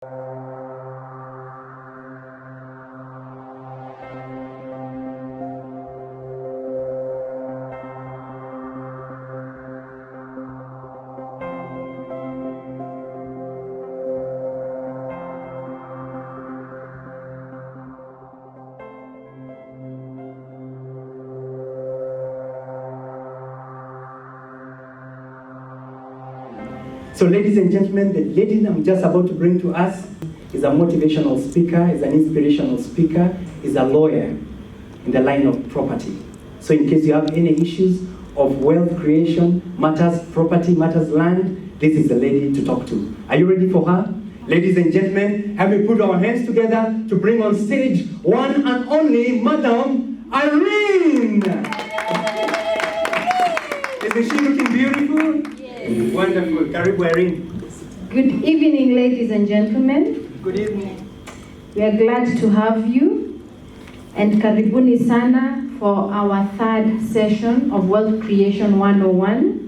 So ladies and gentlemen, the lady I'm just about to bring to us is a motivational speaker, is an inspirational speaker, is a lawyer in the line of property. So in case you have any issues of wealth creation, matters property, matters land, this is the lady to talk to. Are you ready for her? Ladies and gentlemen, have we put our hands together to bring on stage one and only Madam Irene. Isn't she looking beautiful? Yes. Wonderful. Karibu Irene. Good evening, ladies and gentlemen. Good evening. We are glad to have you, and karibuni sana for our third session of Wealth Creation 101.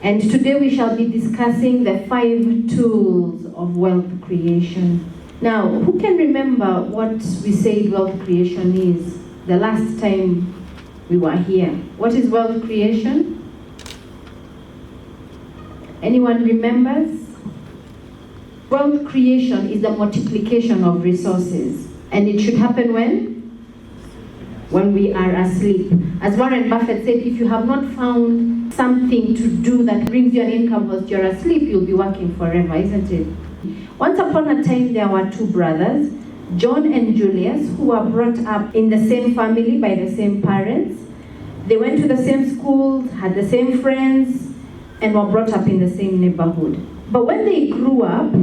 And today we shall be discussing the 5 tools of wealth creation. Now, who can remember what we said wealth creation is the last time we were here? What is wealth creation? Anyone remembers? Wealth creation is the multiplication of resources, and it should happen when we are asleep. As Warren Buffett said, if you have not found something to do that brings you an income whilst you're asleep, you'll be working forever, isn't it? Once upon a time, there were 2 brothers, John and Julius, who were brought up in the same family by the same parents. They went to the same schools, had the same friends, and were brought up in the same neighborhood. But when they grew up,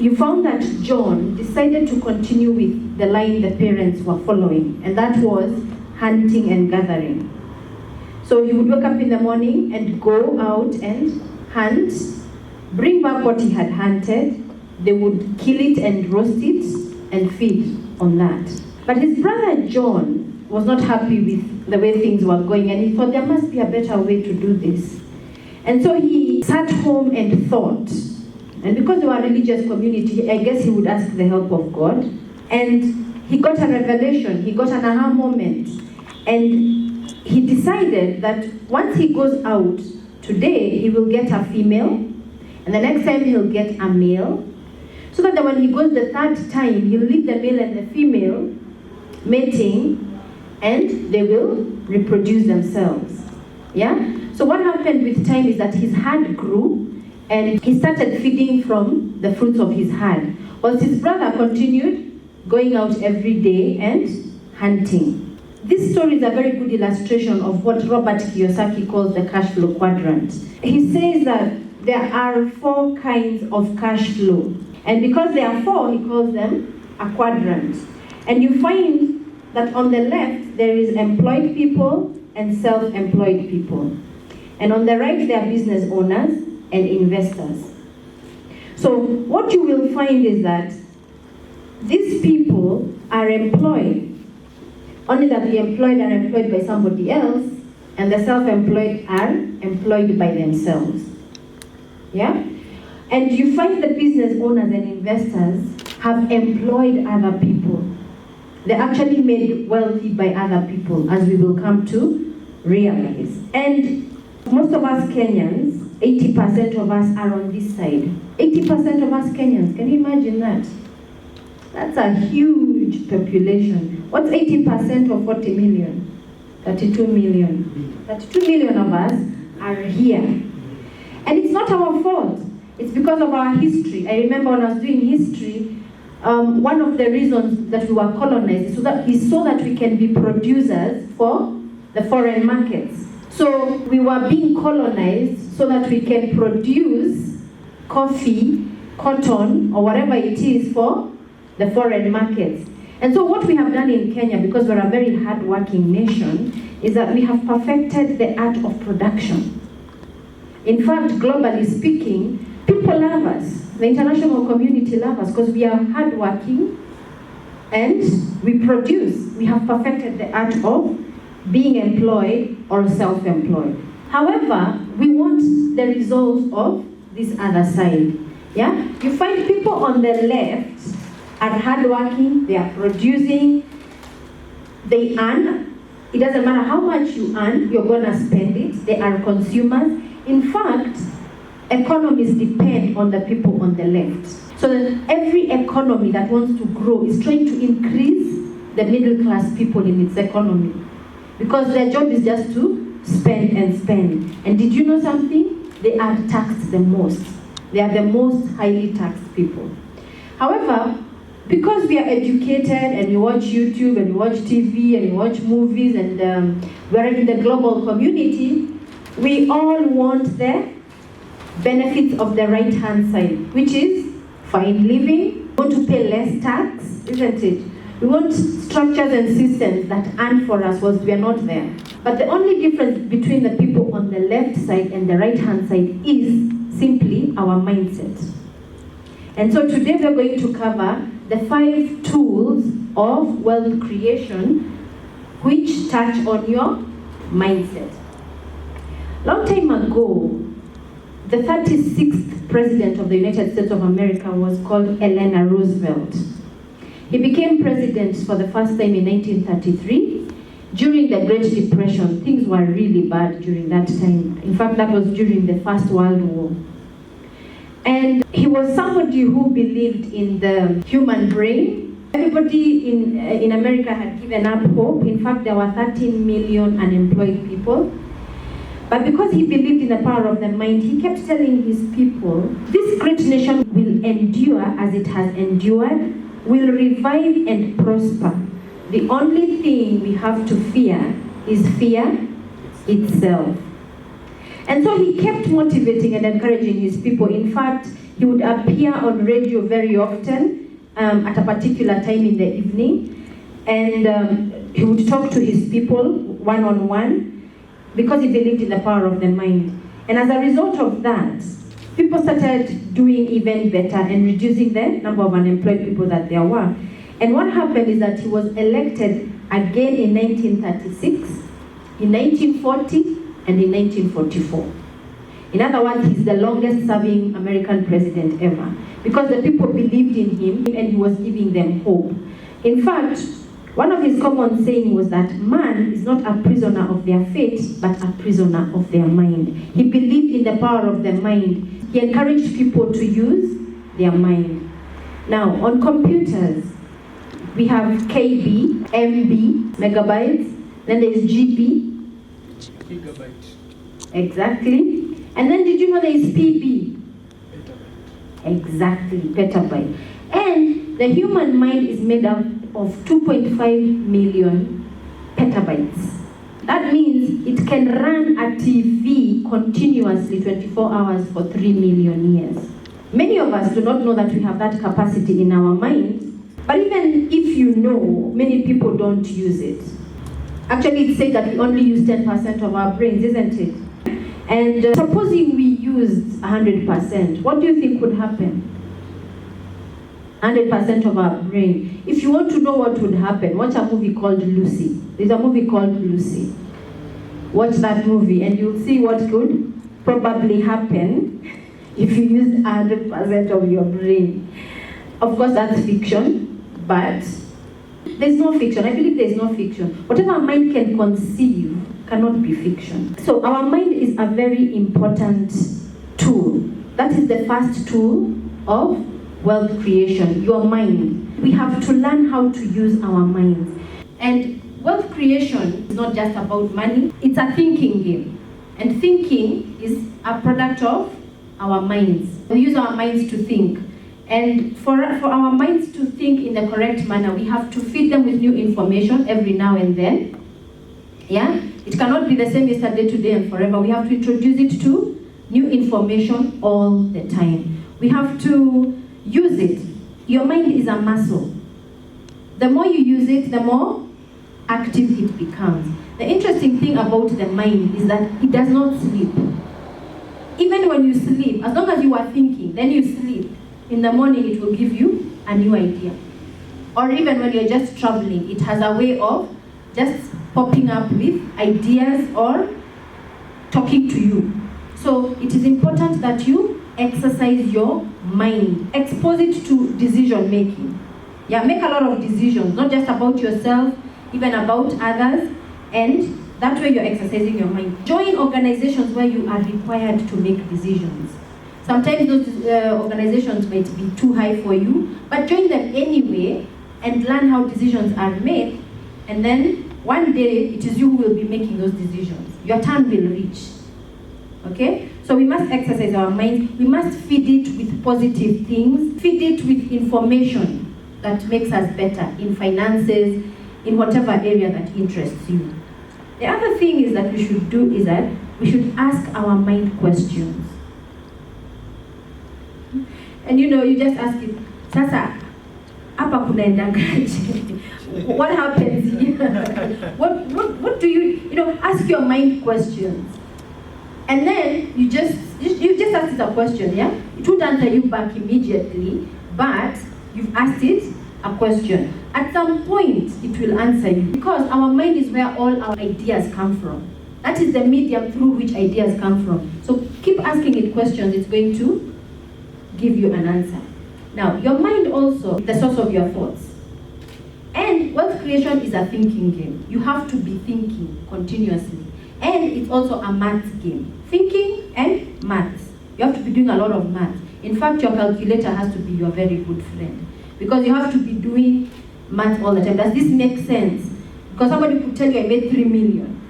you found that John decided to continue with the line the parents were following, and that was hunting and gathering. So he would wake up in the morning and go out and hunt, bring back what he had hunted. They would kill it and roast it and feed on that. But his brother John was not happy with the way things were going, and he thought there must be a better way to do this. And so he sat home and thought, and because they were a religious community, I guess he would ask the help of God. And he got a revelation, he got an aha moment, and he decided that once he goes out, today he will get a female, and the next time he'll get a male, so that when he goes the 3rd time, he'll leave the male and the female mating, and they will reproduce themselves. Yeah? So what happened with time is that his herd grew, and he started feeding from the fruits of his herd, whilst his brother continued going out every day and hunting. This story is a very good illustration of what Robert Kiyosaki calls the cash flow quadrant. He says that there are 4 kinds of cash flow, and because there are 4, he calls them a quadrant. And you find that on the left there is employed people and self-employed people, and on the right there are business owners and investors. So what you will find is that these people are employed, only that the employed are employed by somebody else, and the self-employed are employed by themselves. Yeah? And you find the business owners and investors have employed other people. They're actually made wealthy by other people, as we will come to realize. And most of us Kenyans, 80% of us are on this side. 80% of us Kenyans, can you imagine that? That's a huge population. What's 80% of 40 million? 32 million. 32 million of us are here. And it's not our fault. It's because of our history. I remember when I was doing history, one of the reasons that we were colonized is so that we can be producers for the foreign markets. So we were being colonized so that we can produce coffee, cotton, or whatever it is for the foreign markets. And so what we have done in Kenya, because we're a very hard-working nation, is that we have perfected the art of production. In fact, globally speaking, people love us. The international community loves us because we are hardworking and we produce. We have perfected the art of being employed or self-employed. However, we want the results of this other side. Yeah? You find people on the left are hardworking, they are producing, they earn. It doesn't matter how much you earn, you're going to spend it. They are consumers. In fact, economies depend on the people on the left. So that every economy that wants to grow is trying to increase the middle class people in its economy. Because their job is just to spend and spend. And did you know something? They are taxed the most. They are the most highly taxed people. However, because we are educated and we watch YouTube and we watch TV and we watch movies and we're in the global community, we all want the benefits of the right-hand side, which is fine living. We want to pay less tax, isn't it? We want structures and systems that earn for us whilst we are not there. But the only difference between the people on the left side and the right-hand side is simply our mindset. And so today we're going to cover the 5 tools of wealth creation which touch on your mindset. Long time ago, the 36th president of the United States of America was called Eleanor Roosevelt. He became president for the first time in 1933. During the Great Depression, things were really bad during that time. In fact, that was during the First World War. And he was somebody who believed in the human brain. Everybody in America had given up hope. In fact, there were 13 million unemployed people. But because he believed in the power of the mind, he kept telling his people, this great nation will endure as it has endured, will revive and prosper. The only thing we have to fear is fear itself. And so he kept motivating and encouraging his people. In fact, he would appear on radio very often at a particular time in the evening. And he would talk to his people one-on-one because he believed in the power of the mind. And as a result of that, people started doing even better and reducing the number of unemployed people that there were. And what happened is that he was elected again in 1936, in 1940, and in 1944. In other words, he's the longest serving American president ever because the people believed in him and he was giving them hope. In fact, one of his common saying was that man is not a prisoner of their fate, but a prisoner of their mind. He believed in the power of the mind. He encouraged people to use their mind. Now, on computers, we have KB, MB, megabytes, then there's GB, gigabyte. Exactly. And then did you know there is PB? Petabyte. Exactly, petabyte. And the human mind is made up of 2.5 million petabytes. That means it can run a TV continuously 24 hours for 3 million years. Many of us do not know that we have that capacity in our minds, but even if you know, many people don't use it. Actually, it says that we only use 10% of our brains, isn't it? And supposing we used 100%, what do you think would happen? 100% of our brain. If you want to know what would happen, watch a movie called Lucy. There's a movie called Lucy. Watch that movie and you'll see what could probably happen if you used 100% of your brain. Of course, that's fiction, but there's no fiction. I believe there's no fiction. Whatever our mind can conceive cannot be fiction. So our mind is a very important tool. That is the first tool of wealth creation, your mind. We have to learn how to use our minds. And wealth creation is not just about money, it's a thinking game. And thinking is a product of our minds. We use our minds to think. And for our minds to think in the correct manner, we have to feed them with new information every now and then. Yeah? It cannot be the same yesterday, today, and forever. We have to introduce it to new information all the time. We have to use it. Your mind is a muscle. The more you use it, the more active it becomes. The interesting thing about the mind is that it does not sleep. Even when you sleep, as long as you are thinking, then you sleep. In the morning, it will give you a new idea. Or even when you're just traveling, it has a way of just popping up with ideas or talking to you. So it is important that you exercise your mind. Expose it to decision making. Yeah, make a lot of decisions, not just about yourself, even about others, and that way you're exercising your mind. Join organizations where you are required to make decisions. Sometimes those organizations might be too high for you, but join them anyway and learn how decisions are made, and then one day it is you who will be making those decisions. Your turn will reach. Okay? So we must exercise our minds. We must feed it with positive things, feed it with information that makes us better in finances, in whatever area that interests you. The other thing is that we should do is that we should ask our mind questions. And you just ask it, Sasa, hapa kunaendangaje? What happens here? What do you ask your mind questions. And then you just ask it a question, yeah? It won't answer you back immediately, but you've asked it a question. At some point, it will answer you. Because our mind is where all our ideas come from. That is the medium through which ideas come from. So keep asking it questions, it's going to give you an answer. Now, your mind also is the source of your thoughts. And wealth creation is a thinking game. You have to be thinking continuously. And it's also a math game. Thinking and maths. You have to be doing a lot of math. In fact, your calculator has to be your very good friend. Because you have to be doing math all the time. Does this make sense? Because somebody could tell you, I made 3 million.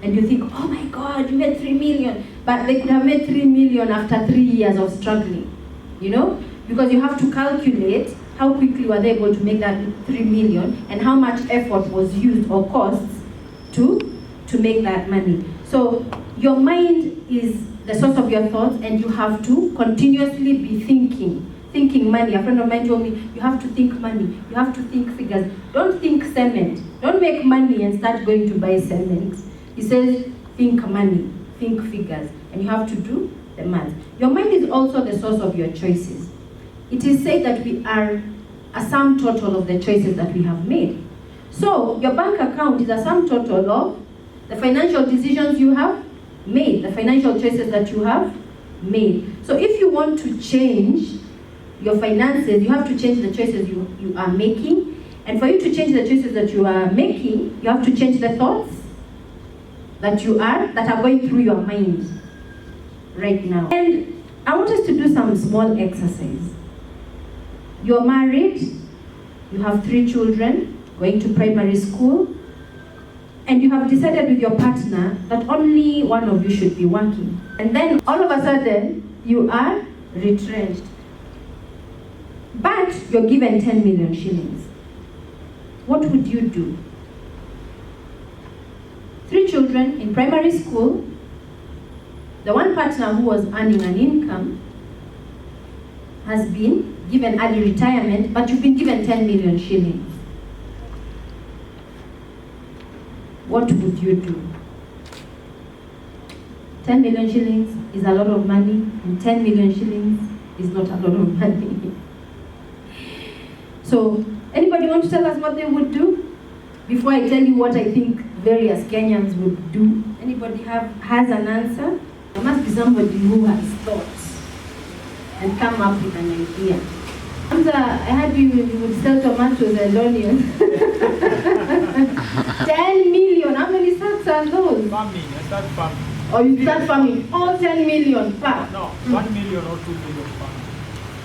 And you think, oh my God, you made 3 million. But they could have made 3 million after 3 years of struggling. Because you have to calculate how quickly were they able to make that 3 million and how much effort was used or costs to make that money. So your mind is the source of your thoughts, and you have to continuously be thinking money. A friend of mine told me, you have to think money, you have to think figures. Don't think cement. Don't make money and start going to buy cement. He says, think money, think figures, and you have to do the math. Your mind is also the source of your choices. It is said that we are a sum total of the choices that we have made. So your bank account is a sum total of the financial decisions you have made, the financial choices that you have made. So if you want to change your finances, you have to change the choices you are making. And for you to change the choices that you are making, you have to change the thoughts that are going through your mind right now. And I want us to do some small exercise. You're married, you have 3 children going to primary school, and you have decided with your partner that only one of you should be working. And then all of a sudden, you are retrenched. But you're given 10 million shillings. What would you do? 3 children in primary school, the one partner who was earning an income has been given early retirement, but you've been given 10 million shillings. What would you do? 10 million shillings is a lot of money, and 10 million shillings is not a lot of money. So, anybody want to tell us what they would do? Before I tell you what I think various Kenyans would do, anybody has an answer? There must be somebody who has thoughts and come up with an idea. Hamza, I heard you would sell tomatoes and onions. 10 million, how many sacks are those? Farming, I start farming. Or you start farming, all 10 million per? No, 1 million or 2 million farming.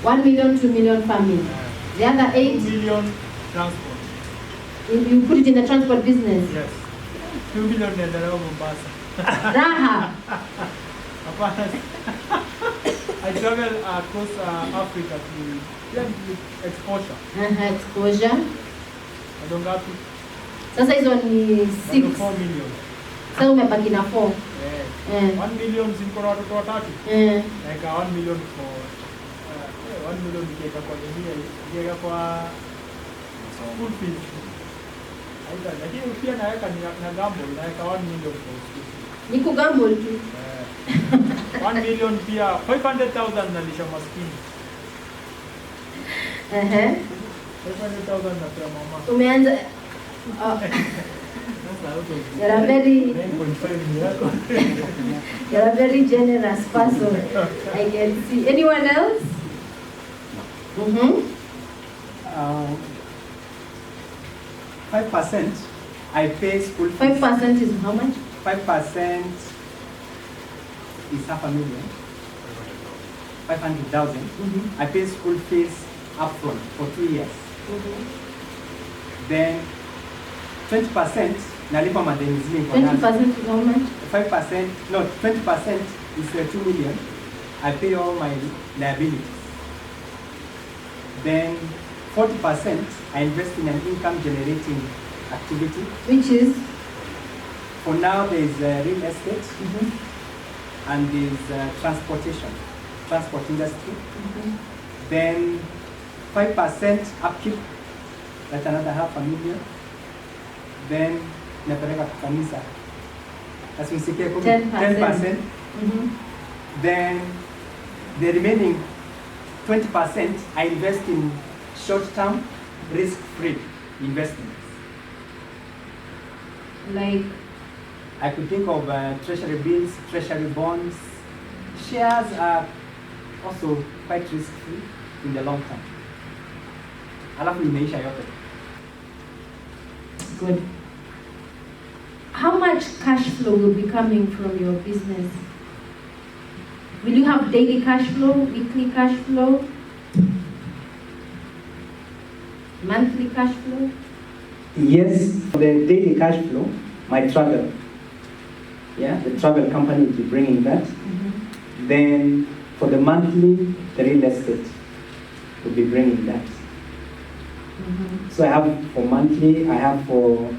1 million, 2 million farming. The other 8? 2 million transport. You put it in the transport business? Yes. 2 million and the Mombasa. Raha. I travel across Africa to exposure. Exposure. I don't have to. Sasa hizo ni 6. 4 million. Sasa umebaki na 4. 1 million ziko watoto watatu. Like 1 million for 1 million nikiweka kwa nini? Nikiweka kwa school fees. Lakini pia naweka na gamble, naweka 1 million for school fees. Ni kugamble tu. 1 million pia 500,000 nalisha maskini. 500,000 na pia mama. Umeanza You're a very, 9.5 yako. you're a very generous person. I can see. Anyone else? Mm-hmm. 5% I pay school fees. 5% is how much? 5% is $500,000. 500,000. Mm-hmm. I pay school fees upfront for 2 years. Mm-hmm. Then 20% nalipa madeni zile kwa 20% is how much? 5%, no, 20% is 2 million. I pay all my liabilities. Then 40% I invest in an income generating activity. Which is? For now, there is real estate Mm-hmm. and there is transport industry. Mm-hmm. Then 5% upkeep, that's another $500,000. Then napeleka kwa kanisa. Asimsikie 10%. 10%. Mm-hmm. Then the remaining 20% I invest in short-term, risk-free investments. Like? I could think of treasury bills, treasury bonds. Shares are also quite risk-free in the long term. Alafu imeisha yote. Good. How much cash flow will be coming from your business? Will you have daily cash flow, weekly cash flow, monthly cash flow? Yes, for the daily cash flow, my travel. Yeah, the travel company will be bringing that. Mm-hmm. Then for the monthly, the real estate will be bringing that. Mm-hmm. So I have for monthly, I have for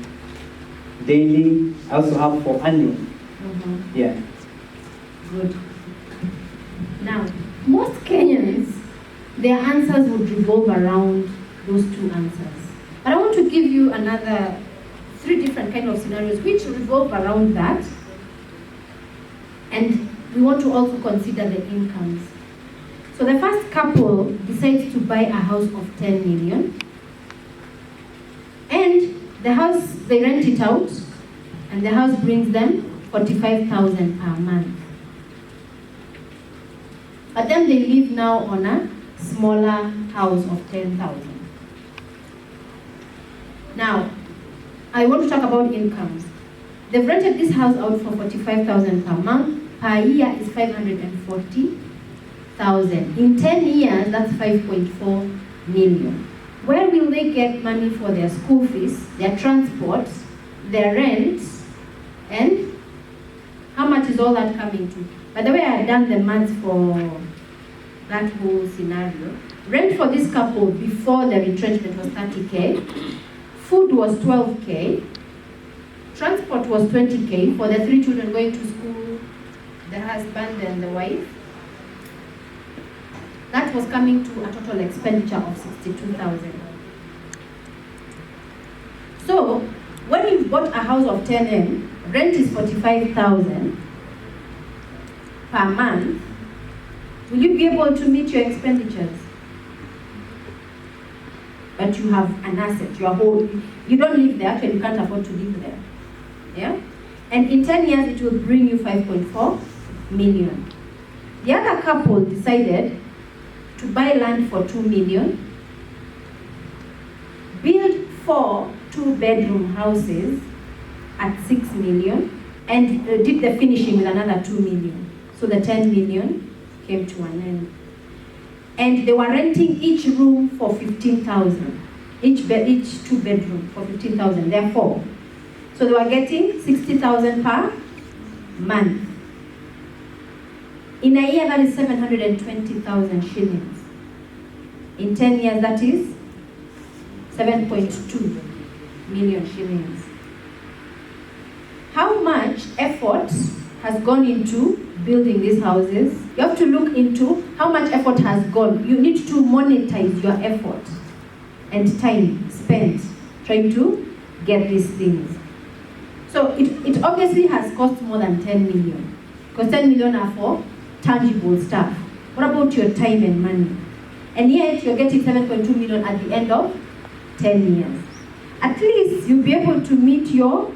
daily, I also have for annual. Mm-hmm. Yeah. Good. Now, most Kenyans, their answers would revolve around those two answers. But I want to give you another 3 different kind of scenarios which revolve around that. And we want to also consider the incomes. So the first couple decides to buy a house of 10 million. And the house, they rent it out, and the house brings them 45,000 per month. But then they live now on a smaller house of 10,000. Now, I want to talk about incomes. They've rented this house out for 45,000 per month. Per year is 540,000. In 10 years, that's 5.4 million. Where will they get money for their school fees, their transport, their rent, and how much is all that coming to? By the way, I had done the maths for that whole scenario. Rent for this couple before the retrenchment was 30K. Food was 12K. Transport was 20K for the 3 children going to school, the husband and the wife. That was coming to a total expenditure of 62,000. So, when you've bought a house of 10M, rent is 45,000 per month, will you be able to meet your expenditures? But you have an asset, you don't live there, actually you can't afford to live there. Yeah? And in 10 years, it will bring you 5.4 million. The other couple decided to buy land for 2 million, build 4 2-bedroom houses at 6 million, and did the finishing with another 2 million. So the 10 million came to an end. And they were renting each room for 15,000. Each 2-bedroom for 15,000, therefore. So they were getting 60,000 per month. In a year, that is 720,000 shillings. In 10 years, that is 7.2 million shillings. How much effort has gone into building these houses? You have to look into how much effort has gone. You need to monetize your effort and time spent trying to get these things. So it obviously has cost more than 10 million. Because 10 million are for tangible stuff. What about your time and money? And yet you're getting 7.2 million at the end of 10 years. at least you'll be able to meet your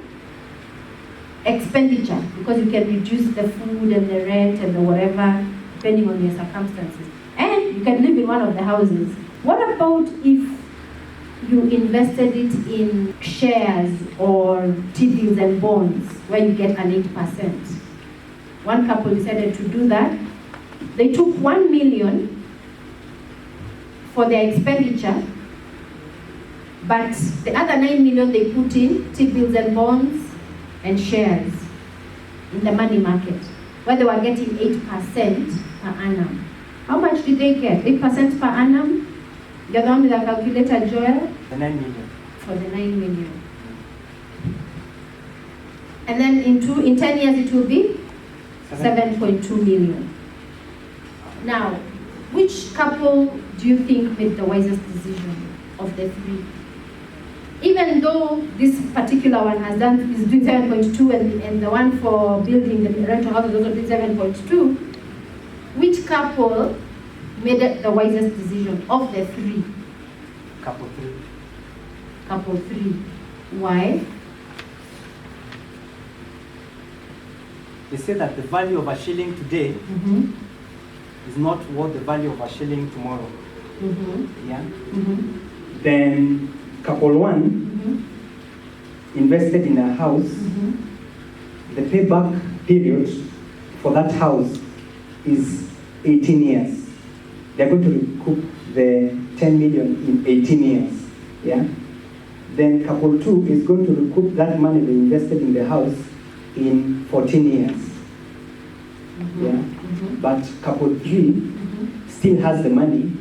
expenditure, because you can reduce the food and the rent and the whatever, depending on your circumstances. And you can live in one of the houses. What about if you invested it in shares or T-bills and bonds where you get an 8%? One couple decided to do that. They took 1 million for their expenditure, but the other 9 million they put in T-bills and bonds and shares in the money market, where they were getting 8% per annum. How much did they get? 8% per annum? You're the one with a calculator, Joel? The 9 million. For the 9 million. And then in 10 years it will be 7.2 million. Now, which couple do you think made the wisest decision of the three? Even though this particular one is doing 7.2 and the one for building the rental house is also doing 7.2, which couple made the wisest decision of the three? Couple three. Couple three. Why? They say that the value of a shilling today is not worth the value of a shilling tomorrow. Yeah. Then couple one invested in a house. The payback period for that house is 18 years. They're going to recoup the 10 million in 18 years. Yeah. Then couple two is going to recoup that money they invested in the house in 14 years. Yeah. But couple three still has the money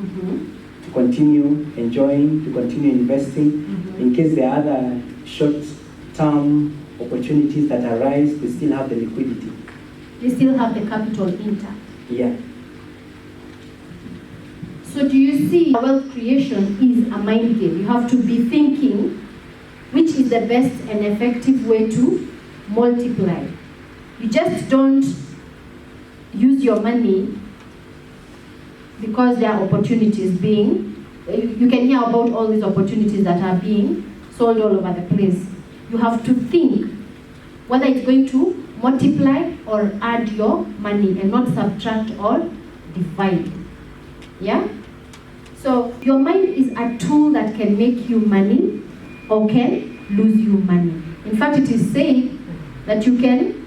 to continue enjoying, to continue investing. In case there are other short-term opportunities that arise, they still have the liquidity. They still have the capital intact. Yeah. So do you see wealth creation is a mind game? You have to be thinking which is the best and effective way to multiply. You just don't use your money because there are opportunities being, you can hear about all these opportunities that are being sold all over the place. You have to think whether it's going to multiply or add your money and not subtract or divide. Yeah? So your mind is a tool that can make you money or can lose you money. In fact, it is said that you can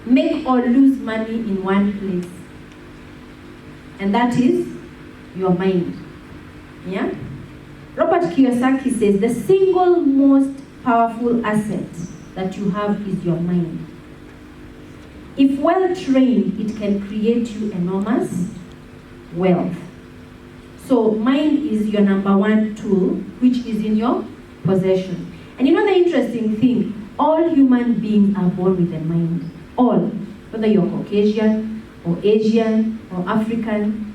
make or lose money in one place. And that is your mind. Yeah? Robert Kiyosaki says the single most powerful asset that you have is your mind. If well trained, it can create you enormous wealth. So mind is your number one tool, which is in your possession. And you know the interesting thing, all human beings are born with a mind. All, whether you're Caucasian or Asian or African.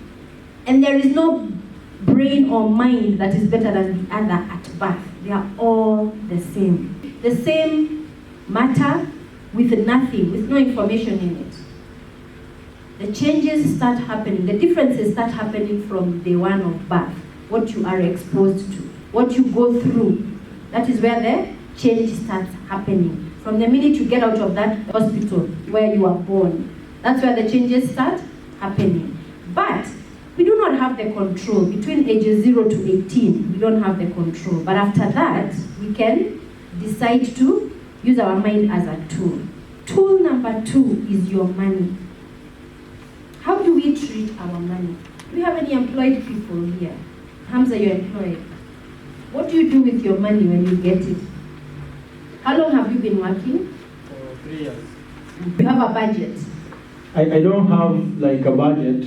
And there is no brain or mind that is better than the other at birth. They are all the same. The same matter with nothing, with no information in it. The changes start happening, the differences start happening from day one of birth. What you are exposed to, what you go through, that is where the change starts happening. From the minute you get out of that hospital where you are born, that's where the changes start happening. But we do not have the control. Between ages 0 to 18, we don't have the control. But after that, we can decide to use our mind as a tool. Tool number 2 is your money. How do we treat our money? Do we have any employed people here? Hamza, you're employed. What do you do with your money when you get it? How long have you been working? For 3 years. You have a budget? I don't have like a budget.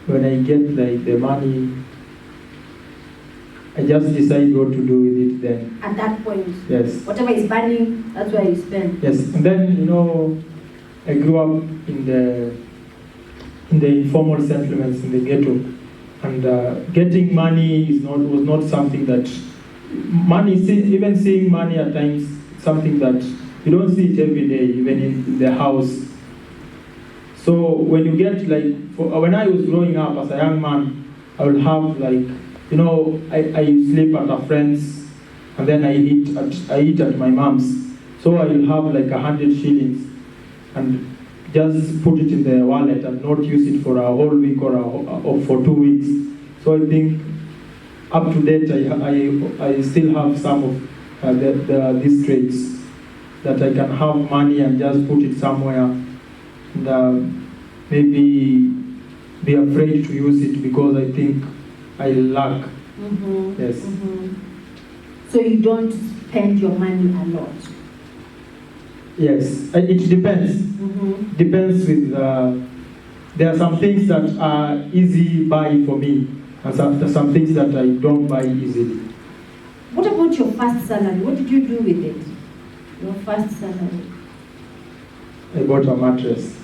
When I get like the money, I just decide what to do with it then. At that point? Yes. Whatever is burning, that's where you spend? Yes, and then, I grew up in the informal settlements in the ghetto. And getting money was not something that, even seeing money at times, something that you don't see it every day, even in the house. So when you get when I was growing up as a young man, I would have like I sleep at a friend's, and then I eat at my mom's. So I will have like 100 shillings and just put it in the wallet and not use it for a whole week or for 2 weeks. So I think up to date I still have some of these traits, that I can have money and just put it somewhere and maybe be afraid to use it because I think I lack. Yes. So you don't spend your money a lot? Yes, it depends. Depends with, there are some things that are easy buy for me, and some things that I don't buy easily. What about your first salary? What did you do with it? Your first salary? I bought a mattress.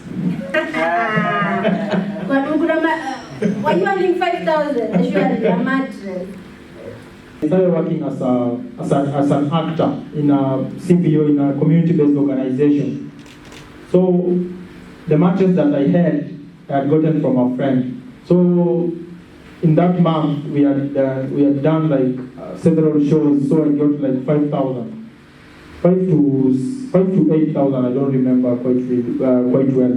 Were you earning 5,000? Surely a mattress. I started working as an actor in a CPO, in a community-based organization. So the mattress that I had gotten from a friend. So in that month we had done like several shows. So I got like 5,000, 5 to 8,000. I don't remember quite well.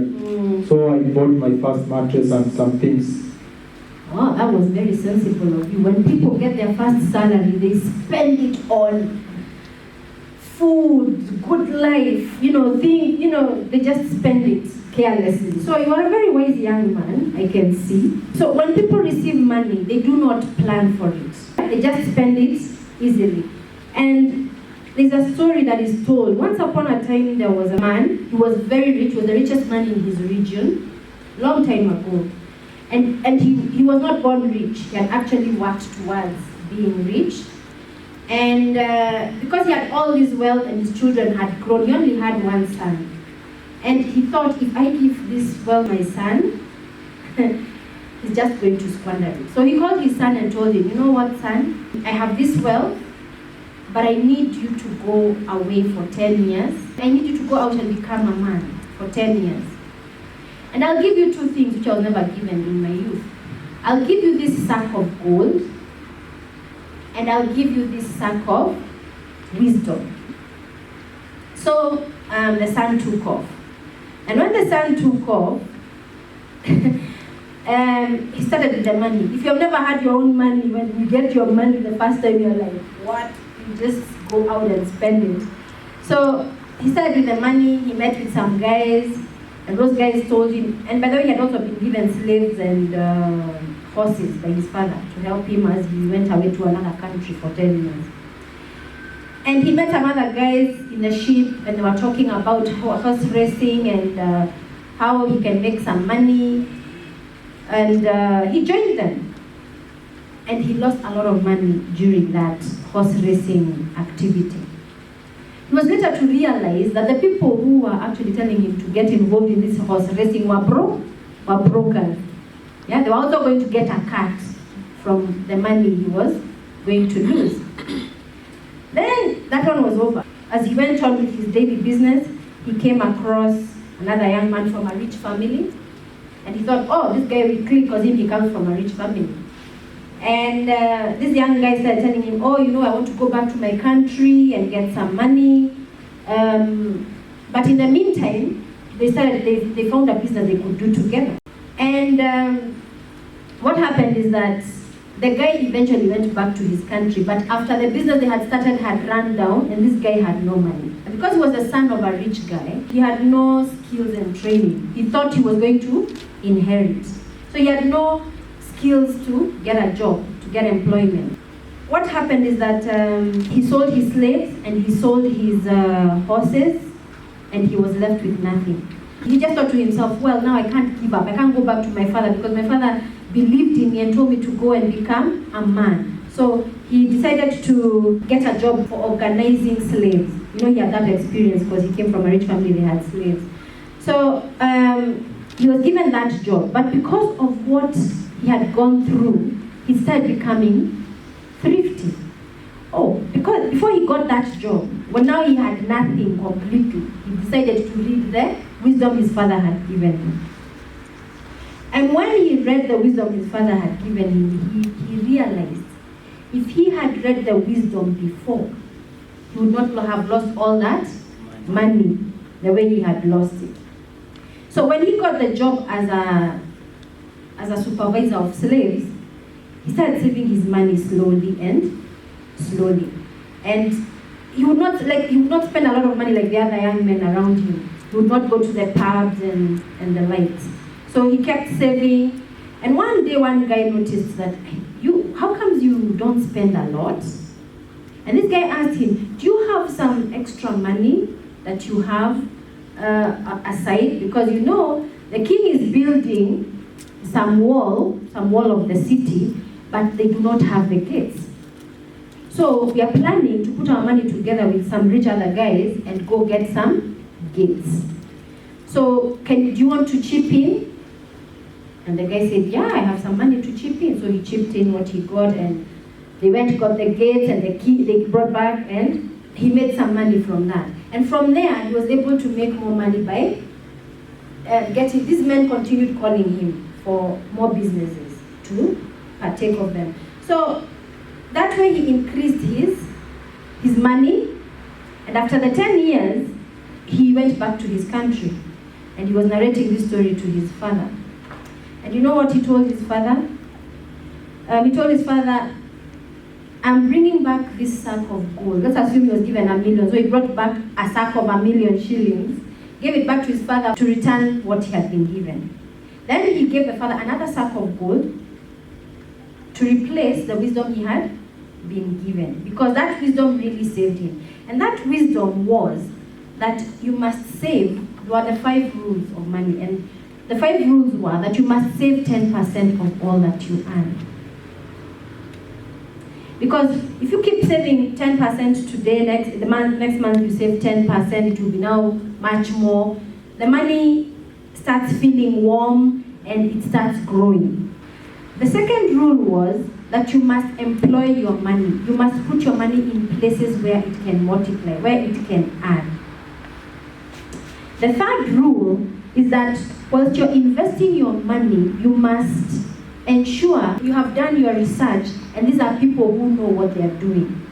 So I bought my first mattress and some things. Wow, that was very sensible of you. When people get their first salary, they spend it on food, good life, they just spend it carelessly. So you are a very wise young man, I can see. So when people receive money, they do not plan for it. They just spend it easily. And there's a story that is told. Once upon a time, there was a man. He was very rich, was the richest man in his region, long time ago. And he was not born rich. He had actually worked towards being rich. And because he had all this wealth and his children had grown, he only had one son. And he thought, if I give this wealth my son, he's just going to squander it. So he called his son and told him, you know what, son? I have this wealth, but I need you to go away for 10 years. I need you to go out and become a man for 10 years. And I'll give you two things which I was never given in my youth. I'll give you this sack of gold, and I'll give you this sack of wisdom. So the son took off. And when the son took off, he started with the money. If you've never had your own money, when you get your money the first time, you're like, what? You just go out and spend it. So he started with the money, he met with some guys, and those guys told him, and by the way, he had also been given slaves and horses by his father to help him as he went away to another country for 10 years. And he met some other guys in the ship, and they were talking about horse racing and how he can make some money. And he joined them. And he lost a lot of money during that horse racing activity. He was later to realize that the people who were actually telling him to get involved in this horse racing were brokers. Yeah, they were also going to get a cut from the money he was going to lose. Then that one was over. As he went on with his daily business, he came across another young man from a rich family. And he thought, oh, this guy will click because he comes from a rich family. And this young guy started telling him, oh, I want to go back to my country and get some money. But in the meantime, they found a business they could do together. And what happened is that the guy eventually went back to his country, but after the business they had started had run down, and this guy had no money. And because he was the son of a rich guy, he had no skills and training. He thought he was going to inherit. So he had no skills to get a job, to get employment. What happened is that he sold his slaves and he sold his horses, and he was left with nothing. He just thought to himself, well, now I can't give up. I can't go back to my father because my father believed in me and told me to go and become a man. So he decided to get a job for organizing slaves. He had that experience because he came from a rich family, they had slaves. So he was given that job, but because of what he had gone through, he started becoming thrifty. Oh, because before he got that job, well, now he had nothing completely. He decided to read the wisdom his father had given him. And when he read the wisdom his father had given him, he realized if he had read the wisdom before, he would not have lost all that money the way he had lost it. So when he got the job as a supervisor of slaves, he started saving his money slowly. And he would not spend a lot of money like the other young men around him. He would not go to the pubs and the lights. So he kept saving. And one day, one guy noticed that, how comes you don't spend a lot? And this guy asked him, do you have some extra money that you have aside? Because you know, the king is building some wall of the city, but they do not have the gates. So we are planning to put our money together with some rich other guys and go get some gates. So do you want to chip in? And the guy said, yeah, I have some money to chip in. So he chipped in what he got, and they went, got the gates and the key they brought back, and he made some money from that. And from there, he was able to make more money by getting, these men continued calling him for more businesses to partake of them. So that way he increased his money, and after the 10 years, he went back to his country, and he was narrating this story to his father. And you know what he told his father? He told his father, I'm bringing back this sack of gold. Let's assume he was given $1 million. So he brought back a sack of $1 million shillings, gave it back to his father to return what he had been given. Then he gave the father another sack of gold to replace the wisdom he had been given, because that wisdom really saved him. And that wisdom was that you must save. There were the 5 rules of money, and the 5 rules were that you must save 10% of all that you earn. Because if you keep saving 10% today, next month you save 10%, it will be now much more. The money starts feeling warm and it starts growing. The second rule was that you must employ your money. You must put your money in places where it can multiply, where it can add. The third rule is that whilst you're investing your money, you must ensure you have done your research, and these are people who know what they are doing.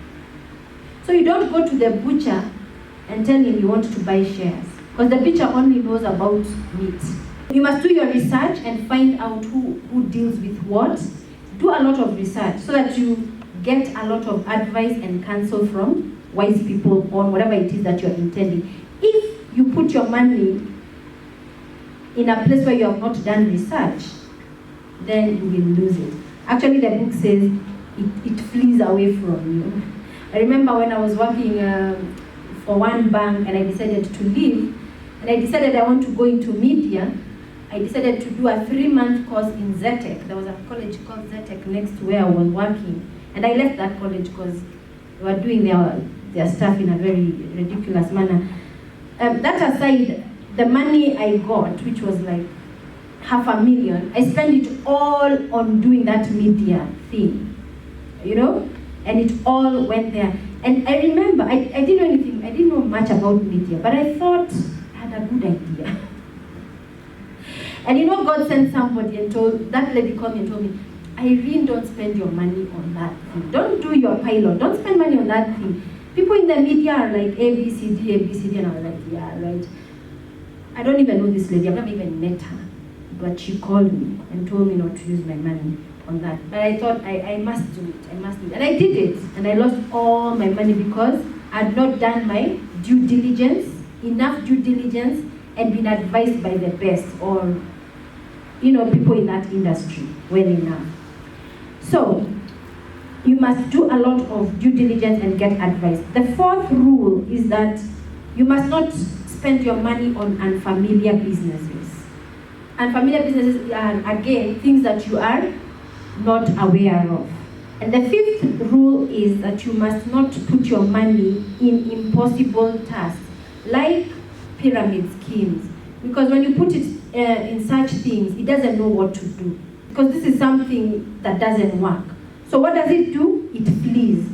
So you don't go to the butcher and tell him you want to buy shares, because the butcher only knows about meat. You must do your research and find out who deals with what. Do a lot of research so that you get a lot of advice and counsel from wise people on whatever it is that you're intending. If you put your money in a place where you have not done research, then you will lose it. Actually, the book says it flees away from you. I remember when I was working for one bank and I decided to leave, and I decided I want to go into media. I decided to do a 3-month course in ZTech. There was a college called ZTech next to where I was working. And I left that college because they were doing their stuff in a very ridiculous manner. That aside, the money I got, which was like $500,000, I spent it all on doing that media thing, and it all went there. And I remember, I didn't know anything, I didn't know much about media, but I thought I had a good idea. And God sent somebody and that lady called me and told me, Irene, don't spend your money on that thing. Don't do your pilot, don't spend money on that thing. People in the media are like ABCD, and I was like, yeah, right. I don't even know this lady, I've never even met her. But she called me and told me not to use my money on that. But I thought, I must do it, And I did it, and I lost all my money because I had not done my due diligence, enough due diligence, and been advised by the best, or people in that industry well enough. So, you must do a lot of due diligence and get advice. The 4th rule is that you must not spend your money on unfamiliar businesses. Unfamiliar businesses are, again, things that you are not aware of. And the 5th rule is that you must not put your money in impossible tasks, like pyramid schemes. Because when you put it in such things, it doesn't know what to do. Because this is something that doesn't work. So what does it do? It flees.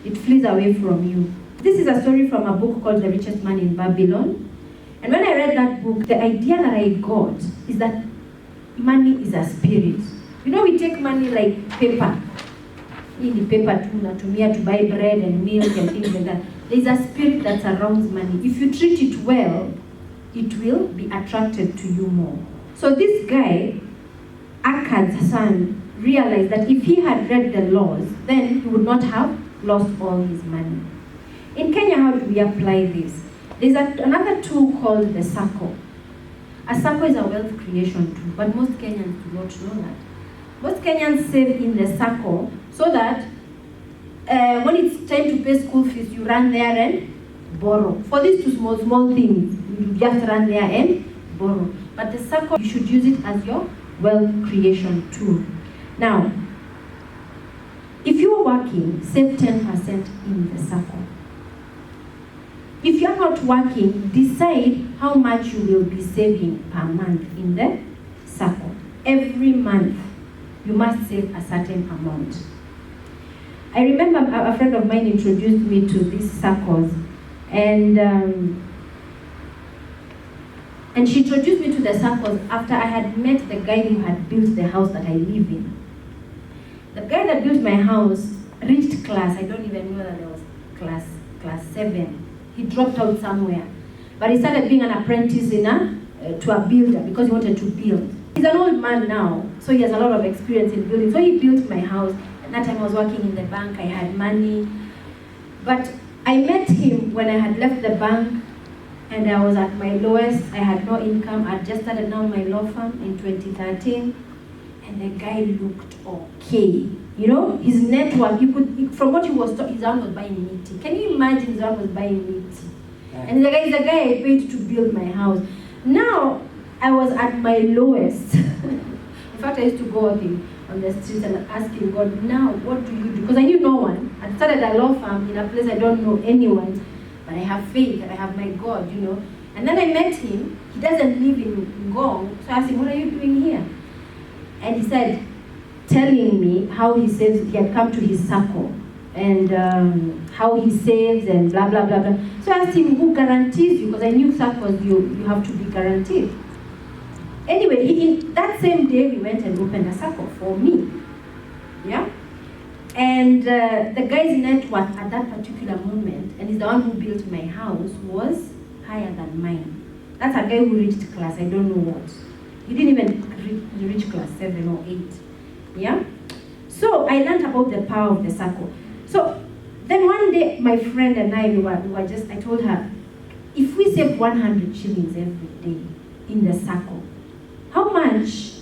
It flees away from you. This is a story from a book called The Richest Man in Babylon. And when I read that book, the idea that I got is that money is a spirit. We take money like paper. hii ni paper tu natumia to buy bread and milk and things like that. There's a spirit that surrounds money. If you treat it well, it will be attracted to you more. So this guy, Akkad's son, realized that if he had read the laws, then he would not have lost all his money. In Kenya, how do we apply this? There's another tool called the circle. A circle is a wealth creation tool, but most Kenyans do not know that. Most Kenyans save in the circle so that when it's time to pay school fees, you run there and borrow. For these two small things, you just run there and borrow. But the circle, you should use it as your wealth creation tool. Now, if you're working, save 10% in the circle. If you're not working, decide how much you will be saving per month in the circle. Every month, you must save a certain amount. I remember a friend of mine introduced me to these circles, and she introduced me to the circles after I had met the guy who had built the house that I live in. The guy that built my house reached class, I don't even know that there was class 7. He dropped out somewhere. But he started being an apprentice to a builder because he wanted to build. He's an old man now, so he has a lot of experience in building. So he built my house. At that time I was working in the bank, I had money. But I met him when I had left the bank and I was at my lowest. I had no income. I just started now my law firm in 2013. And the guy looked okay. You know, his network, from what he was taught, his arm was buying meat. Can you imagine his arm was buying meat? And the guy I paid to build my house. Now, I was at my lowest. In fact, I used to go walking on the streets and asking God, now, what do you do? Because I knew no one. I started a law firm in a place I don't know anyone. But I have faith and I have my God, you know. And then I met him. He doesn't live in Ngong. So I asked him, what are you doing here? And he said, telling me how he saves, he had come to his circle and how he saves and blah, blah, blah, blah. So I asked him, who guarantees you? Because I knew circles, you have to be guaranteed. Anyway, that same day, we went and opened a circle for me. Yeah? And the guy's net worth at that particular moment, and he's the one who built my house, was higher than mine. That's a guy who reached class, I don't know what. He didn't even reach class 7 or 8. Yeah? So I learned about the power of the circle. So then one day, my friend and I, I told her, if we save 100 shillings every day in the circle, how much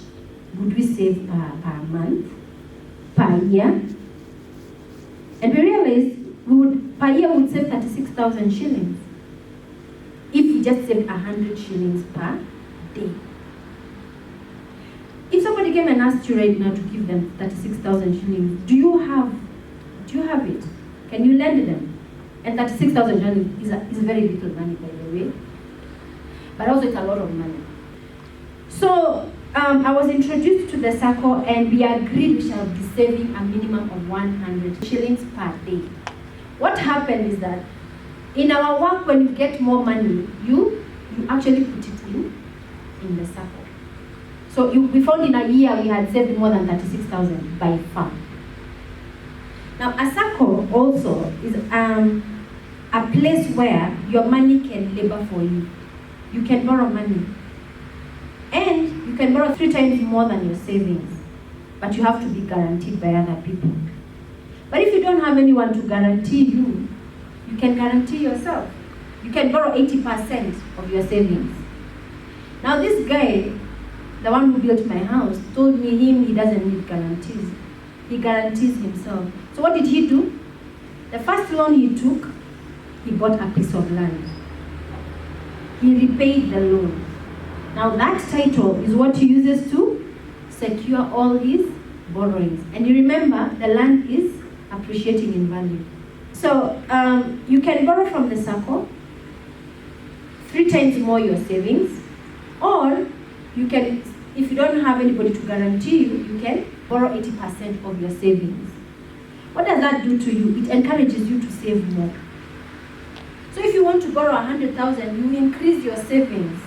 would we save per month, per year? And we realized per year we would save 36,000 shillings if we just saved 100 shillings per day. If somebody came and asked you right now to give them 36,000 shillings, do you have it? Can you lend them? And 36,000 shillings is very little money, by the way. But also it's a lot of money. So I was introduced to the circle and we agreed we shall be saving a minimum of 100 shillings per day. What happened is that in our work, when you get more money, you actually put it in the circle. So we found in a year we had saved more than 36,000 by far. Now a circle also is a place where your money can labor for you. You can borrow money. And you can borrow 3 times more than your savings. But you have to be guaranteed by other people. But if you don't have anyone to guarantee you, you can guarantee yourself. You can borrow 80% of your savings. Now this guy, the one who built my house, told me he doesn't need guarantees. He guarantees himself. So what did he do? The first loan he took, he bought a piece of land. He repaid the loan. Now that title is what he uses to secure all his borrowings. And you remember, the land is appreciating in value. So you can borrow from the circle, 3 times more your savings, or you can, if you don't have anybody to guarantee you, you can borrow 80% of your savings. What does that do to you? It encourages you to save more. So if you want to borrow 100,000, you increase your savings.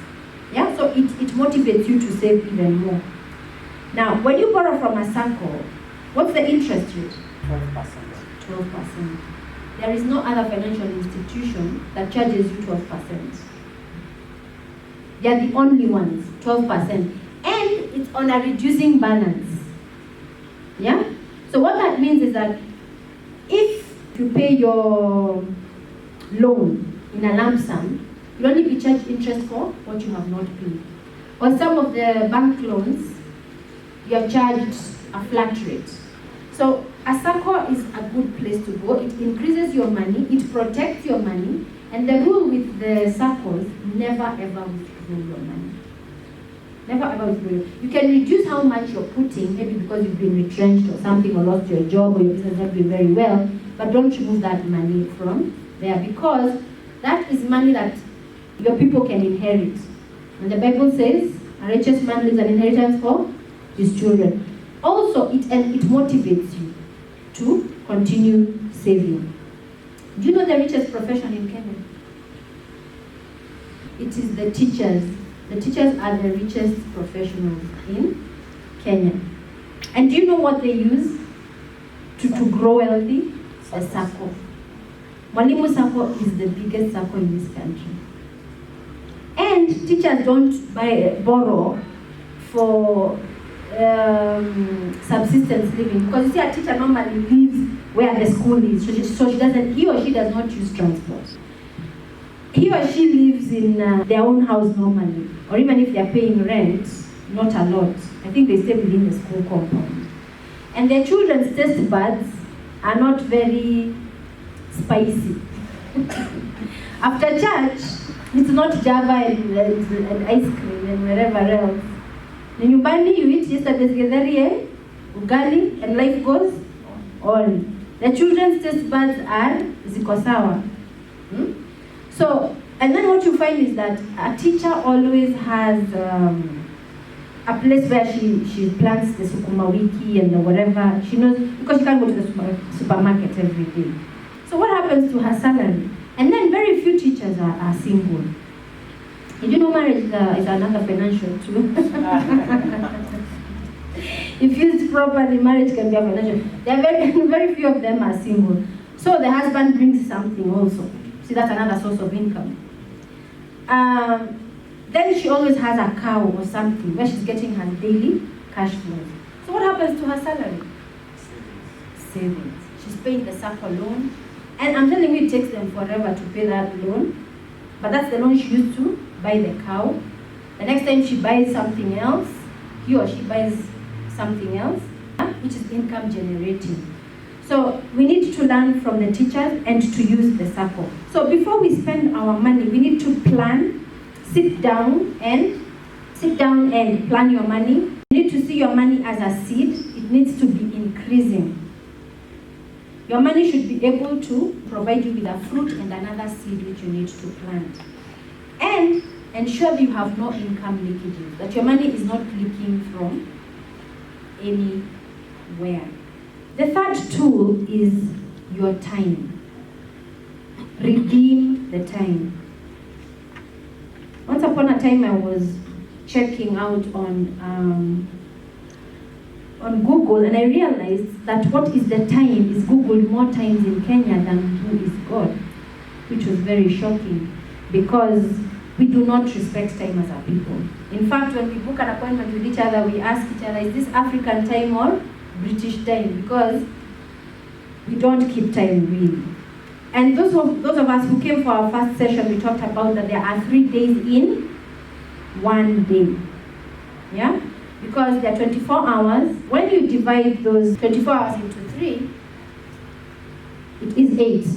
Yeah, so it motivates you to save even more. Now, when you borrow from a circle, What's the interest rate? 12%. 12%. There is no other financial institution that charges you 12%. They are the only ones, 12%. And it's on a reducing balance. Yeah? So what that means is that if you pay your loan in a lump sum, you'll only be charged interest for what you have not paid. Or some of the bank loans, you're charged a flat rate. So a SACCO is a good place to go. It increases your money, it protects your money, and the rule with the SACCOs, never ever withdraw your money. Never ever withdraw. You can reduce how much you're putting, maybe because you've been retrenched or something, or lost your job, or your business is not doing very well, but don't remove that money from there, because that is money that your people can inherit. And the Bible says, a righteous man leaves an inheritance for his children. Also, it motivates you to continue saving. Do you know the richest profession in Kenya? It is the teachers. The teachers are the richest professionals in Kenya. And do you know what they use to grow wealthy? The SACCO. Mwalimu SACCO is the biggest SACCO in this country. And teachers don't borrow for subsistence living, because you see, a teacher normally lives where the school is, so he or she does not use transport. He or she lives in their own house normally, or even if they are paying rent, not a lot. I think they stay within the school compound. And their children's taste buds are not very spicy. After church, it's not Java and ice cream and wherever else. Nyumbani, you eat yesterday's githeri, ugali, and life goes on. The children's taste buds are ziko sawa. So, and then what you find is that a teacher always has a place where she plants the sukuma wiki and the whatever. She knows, because she can't go to the supermarket every day. So what happens to her salary? And then very few teachers are single. You know, marriage is another financial too. If used properly, marriage can be a financial. There are very few of them are single. So the husband brings something also. See, that's another source of income. Then she always has a cow or something where she's getting her daily cash flows. So what happens to her salary? Savings. She's paying the SACCO loan. And I'm telling you, it takes them forever to pay that loan. But that's the loan she used to buy the cow. The next time she buys something else, he or she buys something else, which is income generating. So we need to learn from the teachers and to use the SACCO. So before we spend our money, we need to plan, sit down and plan your money. You need to see your money as a seed. It needs to be increasing. Your money should be able to provide you with a fruit and another seed which you need to plant. And ensure that you have no income leakages, that your money is not leaking from anywhere. The third tool is your time. Redeem the time. Once upon a time, I was checking out on Google, and I realized that what is the time is Googled more times in Kenya than who is God, which was very shocking, because we do not respect time as our people. In fact, when we book an appointment with each other, we ask each other, is this African time or British time? Because we don't keep time really. And those of us who came for our first session, we talked about that there are 3 days in one day. Yeah? Because there are 24 hours. When you divide those 24 hours into 3, it is 8.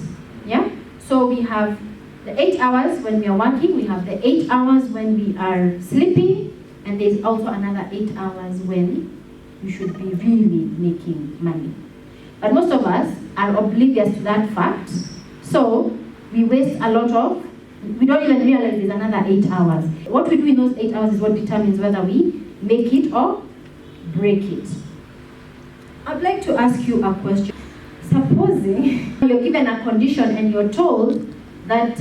Yeah? So we have the 8 hours when we are working, we have the 8 hours when we are sleeping, and there's also another 8 hours when you should be really making money. But most of us are oblivious to that fact, so we waste a lot of, we don't even realize there's another 8 hours. What we do in those 8 hours is what determines whether we make it or break it. I'd like to ask you a question. Supposing you're given a condition and you're told that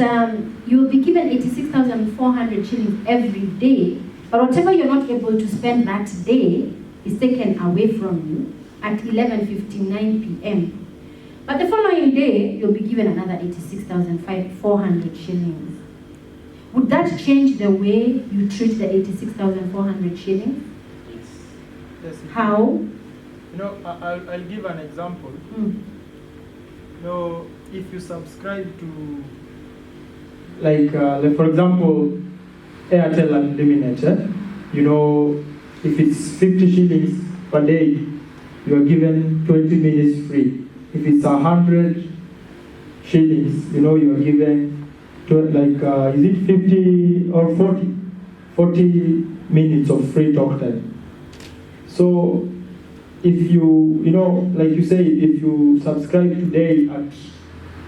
you'll be given 86,400 shillings every day, but whatever you're not able to spend that day is taken away from you, at 11:59 p.m. But the following day, you'll be given another 86,400 shillings. Would that change the way you treat the 86,400 shillings? Yes. How? You know, I'll give an example. You know, if you subscribe to... Like for example, Airtel Unlimited, you know, if it's 50 shillings per day, you are given 20 minutes free. If it's 100 shillings, you know, you are given is it 50 or 40 minutes of free talk time. So if you know, like you say, if you subscribe today at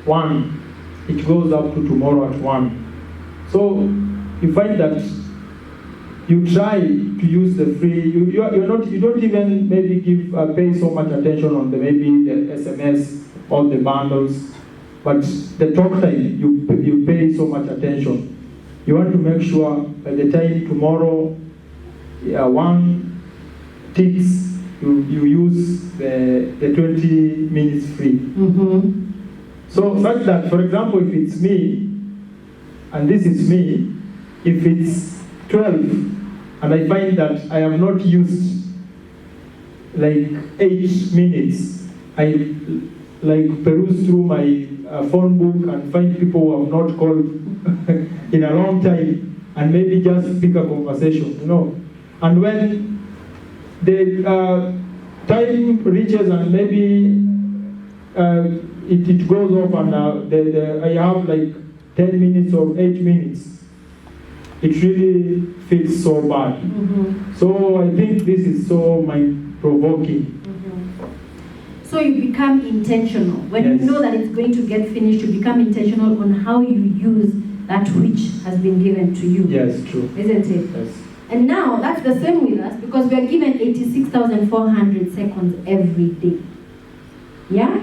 1, it goes up to tomorrow at 1. So you find that you try to use the free, you don't even maybe pay so much attention on maybe the SMS or the bundles, but the talk time you pay so much attention. You want to make sure by the time tomorrow 1 ticks, you use the 20 minutes free. So such that, for example, if it's me, and this is me, if it's 12, and I find that I have not used like 8 minutes, I like peruse through my phone book and find people who have not called in a long time, and maybe just pick a conversation, you know. And when the time reaches and maybe it goes off and I have like 10 minutes or 8 minutes, it really feels so bad. So I think this is so mind-provoking. So you become intentional. When Yes. you know that it's going to get finished, you become intentional on how you use that which has been given to you. Yes, true. Isn't it? Yes. And now that's the same with us, because we are given 86,400 seconds every day. Yeah?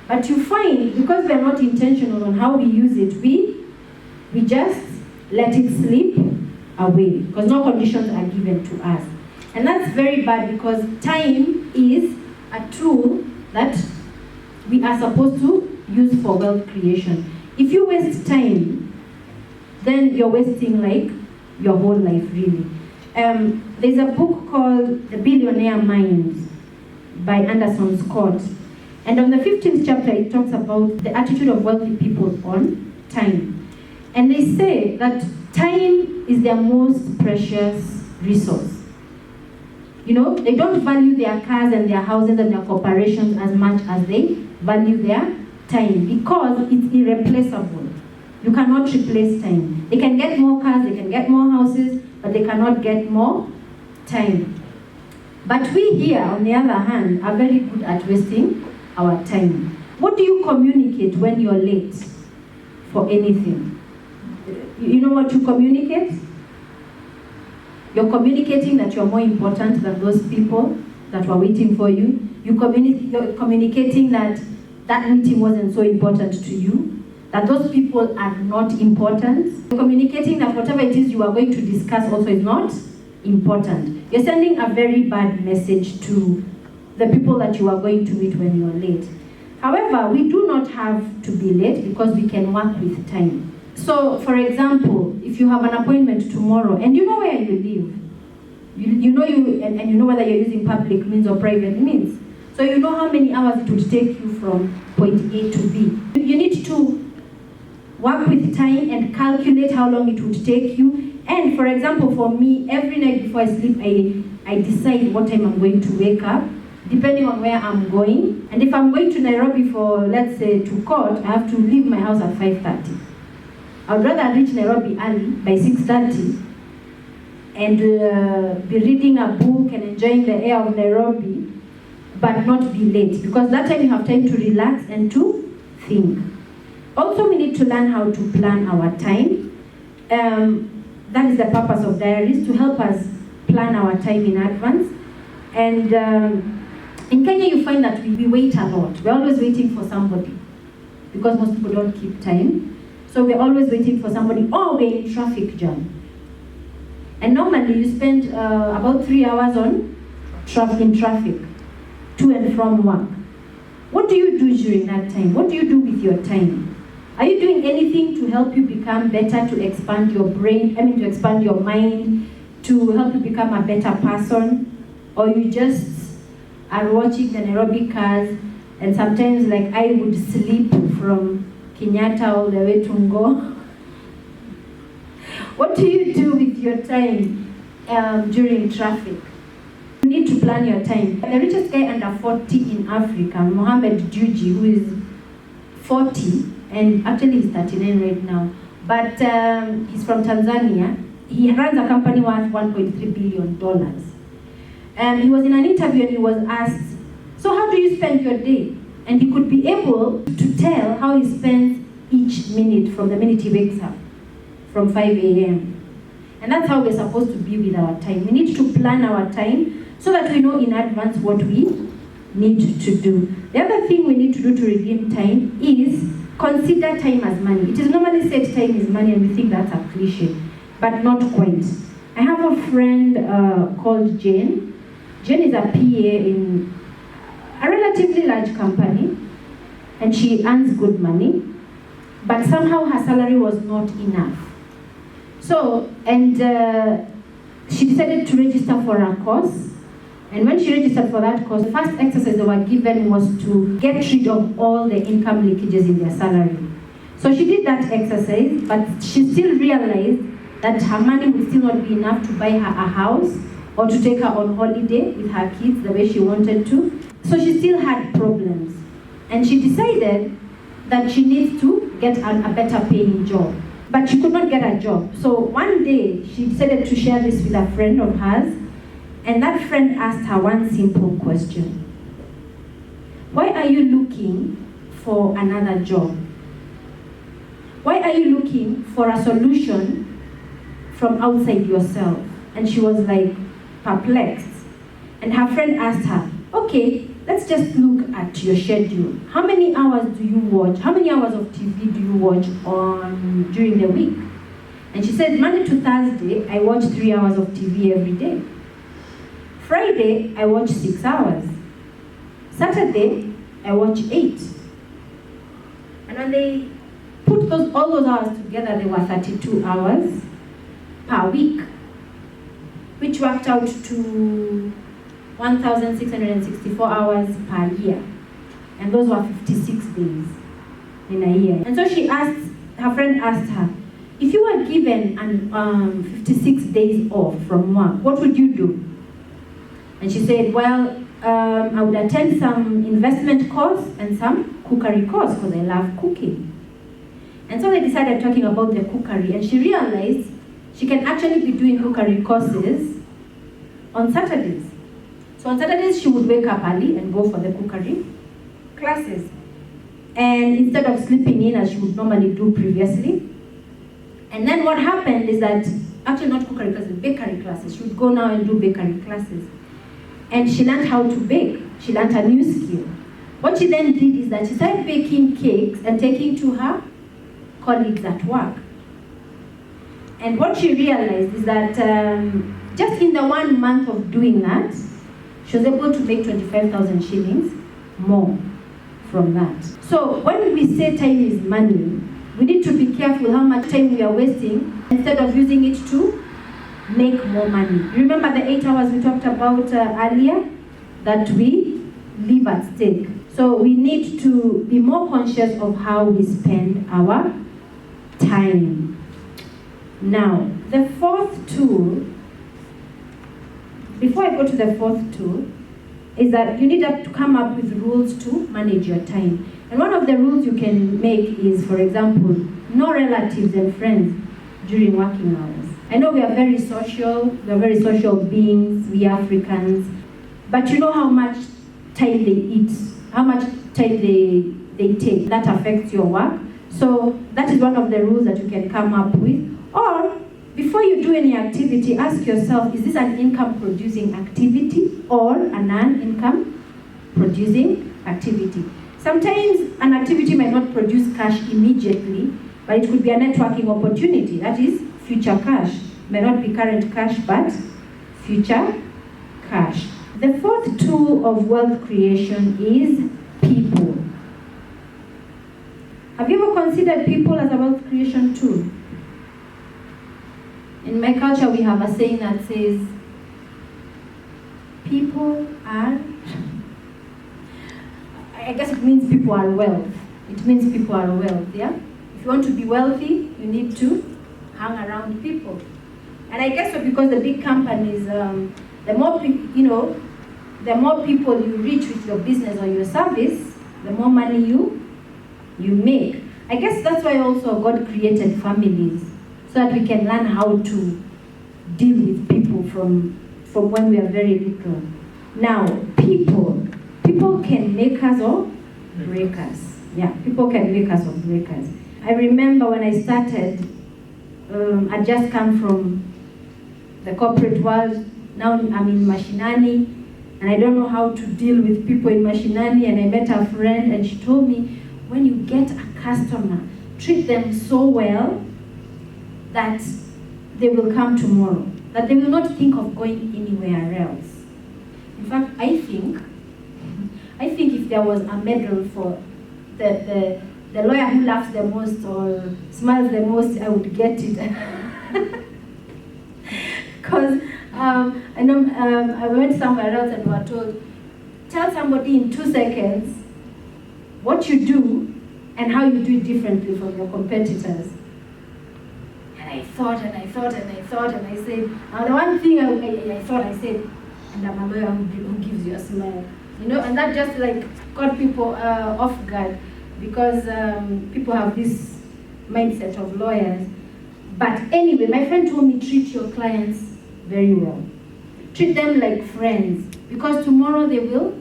But you find, because we are not intentional on how we use it, we just let it slip away, because no conditions are given to us. And that's very bad, because time is a tool that we are supposed to use for wealth creation. If you waste time, then you're wasting like your whole life, really. There's a book called The Billionaire Mind by Anderson Scott. And on the 15th chapter, it talks about the attitude of wealthy people on time. And they say that time is their most precious resource. You know, they don't value their cars and their houses and their corporations as much as they value their time, because it's irreplaceable. You cannot replace time. They can get more cars, they can get more houses, but they cannot get more time. But we here, on the other hand, are very good at wasting our time. What do you communicate when you're late for anything? You know what you communicate? You're communicating that you're more important than those people that were waiting for you. You're communicating that that meeting wasn't so important to you, that those people are not important. You're communicating that whatever it is you are going to discuss also is not important. You're sending a very bad message to the people that you are going to meet when you're late. However, we do not have to be late, because we can work with time. So, for example, if you have an appointment tomorrow and you know where you live, you know and you know whether you're using public means or private means. So you know how many hours it would take you from point A to B. You need to work with time and calculate how long it would take you. And for example, for me, every night before I sleep, I decide what time I'm going to wake up, depending on where I'm going. And if I'm going to Nairobi for, let's say, to court, I have to leave my house at 5:30. I would rather reach Nairobi early by 6:30 and be reading a book and enjoying the air of Nairobi, but not be late, because that time you have time to relax and to think. Also, we need to learn how to plan our time. That is the purpose of diaries, to help us plan our time in advance. And in Kenya, you find that we wait a lot. We're always waiting for somebody, because most people don't keep time. So we're always waiting for somebody, or we're in traffic jam. And normally you spend about 3 hours in traffic. to and from work. What do you do during that time? What do you do with your time? Are you doing anything to help you become better, to expand your brain, to expand your mind, to help you become a better person? Or you just are watching the Nairobi cars, and sometimes like I would sleep from Kenyatta all the way to Ngo? What do you do with your time during traffic? You need to plan your time. The richest guy under 40 in Africa, Mohamed Dewji, who is 40, and actually he's 39 right now, but he's from Tanzania. He runs a company worth $1.3 billion. He was in an interview and he was asked, so how do you spend your day? And he could be able to tell how he spends each minute from the minute he wakes up, from 5 a.m. And that's how we're supposed to be with our time. We need to plan our time so that we know in advance what we need to do. The other thing we need to do to redeem time is consider time as money. It is normally said time is money, and we think that's a cliche, but not quite. I have a friend called Jane. Jane is a PA in a relatively large company, and she earns good money, but somehow her salary was not enough. So, she decided to register for a course. And when she registered for that course, the first exercise they were given was to get rid of all the income leakages in their salary. So she did that exercise, but she still realized that her money would still not be enough to buy her a house or to take her on holiday with her kids the way she wanted to. So she still had problems. And she decided that she needs to get a better paying job. But she could not get a job. So one day, she decided to share this with a friend of hers, and that friend asked her one simple question. Why are you looking for another job? Why are you looking for a solution from outside yourself? And she was like perplexed. And her friend asked her, okay, let's just look at your schedule. How many hours do you watch? How many hours of TV do you watch during the week? And she said, Monday to Thursday, I watch 3 hours of TV every day. Friday, I watch 6 hours. Saturday, I watch 8. And when they put all those hours together, they were 32 hours per week, which worked out to 1,664 hours per year. And those were 56 days in a year. And so her friend asked her, if you were given 56 days off from work, what would you do? And she said, well, I would attend some investment course and some cookery course because I love cooking. And so they decided talking about the cookery, and she realized she can actually be doing cookery courses on Saturdays. So on Saturdays, she would wake up early and go for the cookery classes. And instead of sleeping in as she would normally do previously. And then what happened is that, actually not cookery classes, bakery classes. She would go now and do bakery classes. And she learned how to bake. She learned a new skill. What she then did is that she started baking cakes and taking to her colleagues at work. And what she realized is that just in the 1 month of doing that, she was able to make 25,000 shillings more from that. So when we say time is money, we need to be careful how much time we are wasting instead of using it to make more money. Remember the 8 hours we talked about earlier that we leave at stake. So we need to be more conscious of how we spend our time. Now, the fourth tool, before I go to the fourth tool, is that you need to come up with rules to manage your time. And one of the rules you can make is, for example, no relatives and friends during working hours. I know we are very social beings, we Africans, but you know how much time they eat, how much time they take. That affects your work. So that is one of the rules that you can come up with. Or, before you do any activity, ask yourself, is this an income-producing activity or a non-income producing activity? Sometimes an activity might not produce cash immediately, but it could be a networking opportunity. That is future cash. It may not be current cash, but future cash. The fourth tool of wealth creation is people. Have you ever considered people as a wealth creation tool? In my culture, we have a saying that says, people are, I guess it means people are wealth. It means people are wealth, yeah? If you want to be wealthy, you need to hang around people. And I guess so because the big companies, the more people you reach with your business or your service, the more money you make. I guess that's why also God created families, so that we can learn how to deal with people from when we are very little. Now, people can make us or break us. Yeah, people can make us or break us. I remember when I started, I just come from the corporate world. Now I'm in Mashinani, and I don't know how to deal with people in Mashinani. And I met a friend, and she told me, when you get a customer, treat them so well that they will come tomorrow, that they will not think of going anywhere else. In fact, I think if there was a medal for the lawyer who laughs the most or smiles the most, I would get it. Because I know I went somewhere else and we were told, tell somebody in 2 seconds what you do and how you do it differently from your competitors. And I thought, and I said, the one thing I said, and I'm a lawyer who gives you a smile. And that just like caught people off guard, because people have this mindset of lawyers. But anyway, my friend told me, treat your clients very well. Treat them like friends, because tomorrow they will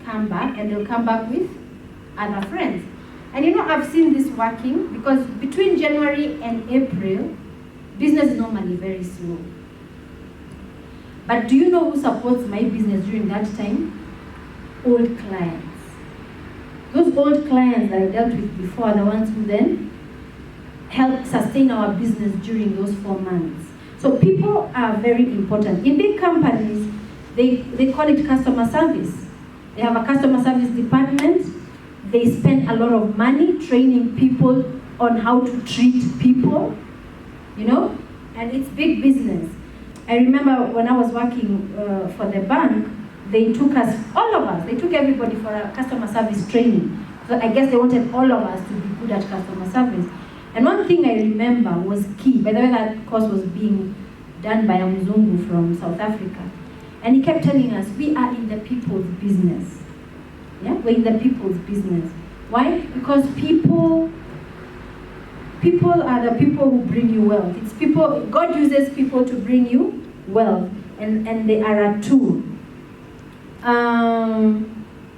come back, and they'll come back with other friends. And I've seen this working, because between January and April, business is normally very slow. But do you know who supports my business during that time? Old clients. Those old clients that I dealt with before are the ones who then help sustain our business during those 4 months. So people are very important. In big companies, they call it customer service. They have a customer service department. They spend a lot of money training people on how to treat people, and it's big business. I remember when I was working for the bank, they took us, all of us, they took everybody for a customer service training. So I guess they wanted all of us to be good at customer service. And one thing I remember was key. By the way, that course was being done by a Mzungu from South Africa. And he kept telling us, we are in the people's business. Yeah, we're in the people's business. Why? Because people are the people who bring you wealth. It's people, God uses people to bring you wealth, and they are a tool.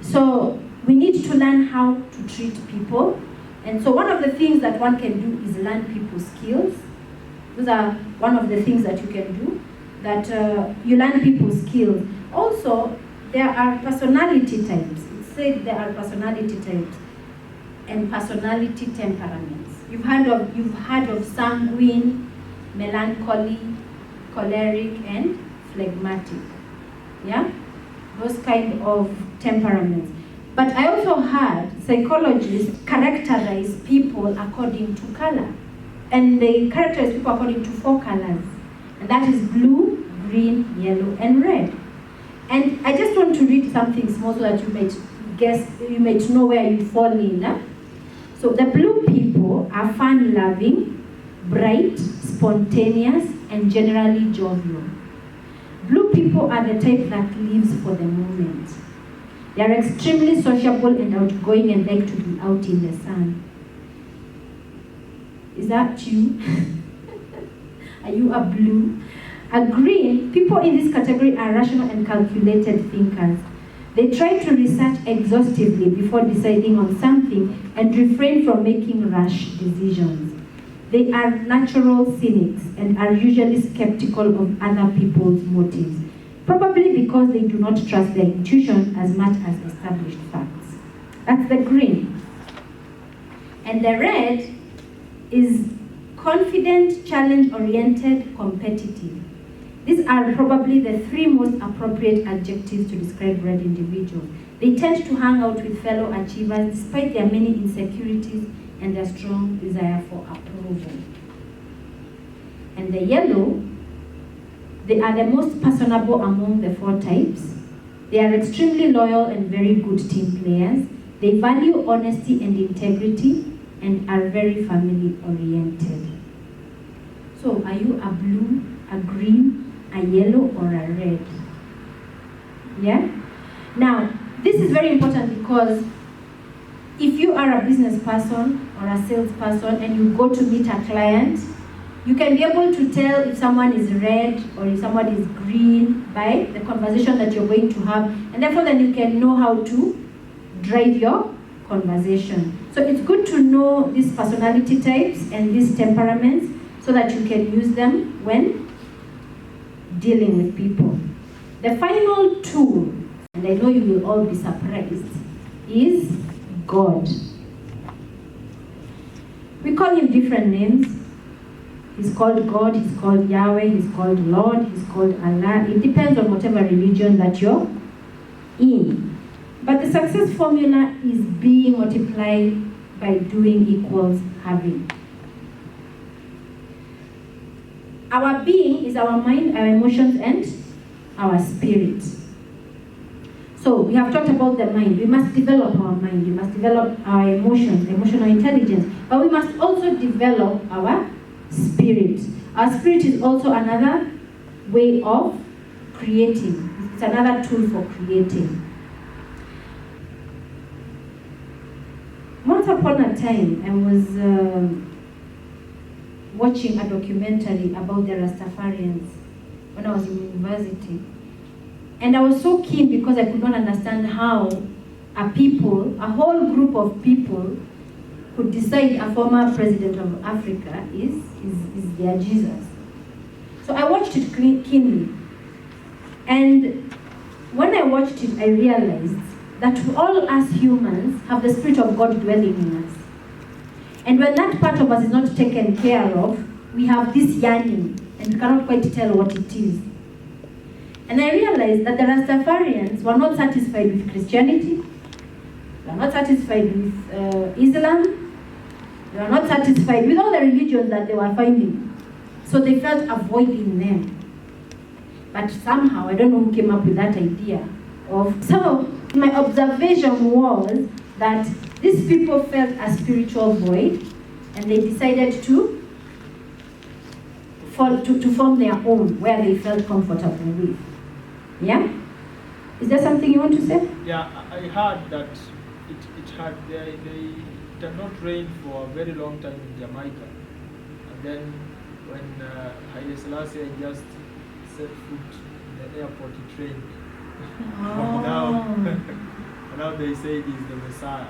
So we need to learn how to treat people. And so one of the things that one can do is learn people's skills. Those are one of the things that you can do, that you learn people's skills. Also, there are personality types. It said there are personality types and personality temperaments. You've heard of sanguine, melancholy, choleric, and phlegmatic. Yeah? Those kind of temperaments. But I also heard psychologists characterize people according to color. And they characterize people according to 4 colors. And that is blue, green, yellow, and red. And I just want to read something small so that you might know where you fall in. Huh? So the blue people are fun-loving, bright, spontaneous, and generally jovial. Blue people are the type that lives for the moment. They are extremely sociable and outgoing and like to be out in the sun. Is that you? Are you a blue? A green, people in this category are rational and calculated thinkers. They try to research exhaustively before deciding on something and refrain from making rash decisions. They are natural cynics and are usually skeptical of other people's motives, probably because they do not trust their intuition as much as established facts. That's the green. And the red is confident, challenge-oriented, competitive. These are probably the 3 most appropriate adjectives to describe red individuals. They tend to hang out with fellow achievers despite their many insecurities and their strong desire for approval. And the yellow, they are the most personable among the 4 types. They are extremely loyal and very good team players. They value honesty and integrity and are very family oriented. So, are you a blue, a green, a yellow, or a red? Yeah? Now, this is very important because if you are a business person or a salesperson and you go to meet a client, you can be able to tell if someone is red or if someone is green by the conversation that you're going to have, and therefore then you can know how to drive your conversation. So it's good to know these personality types and these temperaments so that you can use them when dealing with people. The final tool, and I know you will all be surprised, is God. We call him different names. He's called God, he's called Yahweh, he's called Lord, he's called Allah. It depends on whatever religion that you're in. But the success formula is being multiplied by doing equals having. Our being is our mind, our emotions, and our spirit. So we have talked about the mind. We must develop our mind. We must develop our emotions, emotional intelligence. But we must also develop our spirit. Our spirit is also another way of creating. It's another tool for creating. Once upon a time, I was watching a documentary about the Rastafarians when I was in university. And I was so keen because I could not understand how a whole group of people could decide a former president of Africa is their Jesus. So I watched it keenly. And when I watched it, I realized that all us humans have the Spirit of God dwelling in us. And when that part of us is not taken care of, we have this yearning and we cannot quite tell what it is. And I realized that the Rastafarians were not satisfied with Christianity, they were not satisfied with Islam, they were not satisfied with all the religions that they were finding. So they felt a void in them. But somehow, I don't know who came up with that idea. So my observation was that these people felt a spiritual void and they decided to form their own where they felt comfortable with. Yeah? Is there something you want to say? Yeah, I heard that it had not rained for a very long time in Jamaica. And then when Haile Selassie just set foot in the airport, it rained. Oh. Now they say he's the Messiah.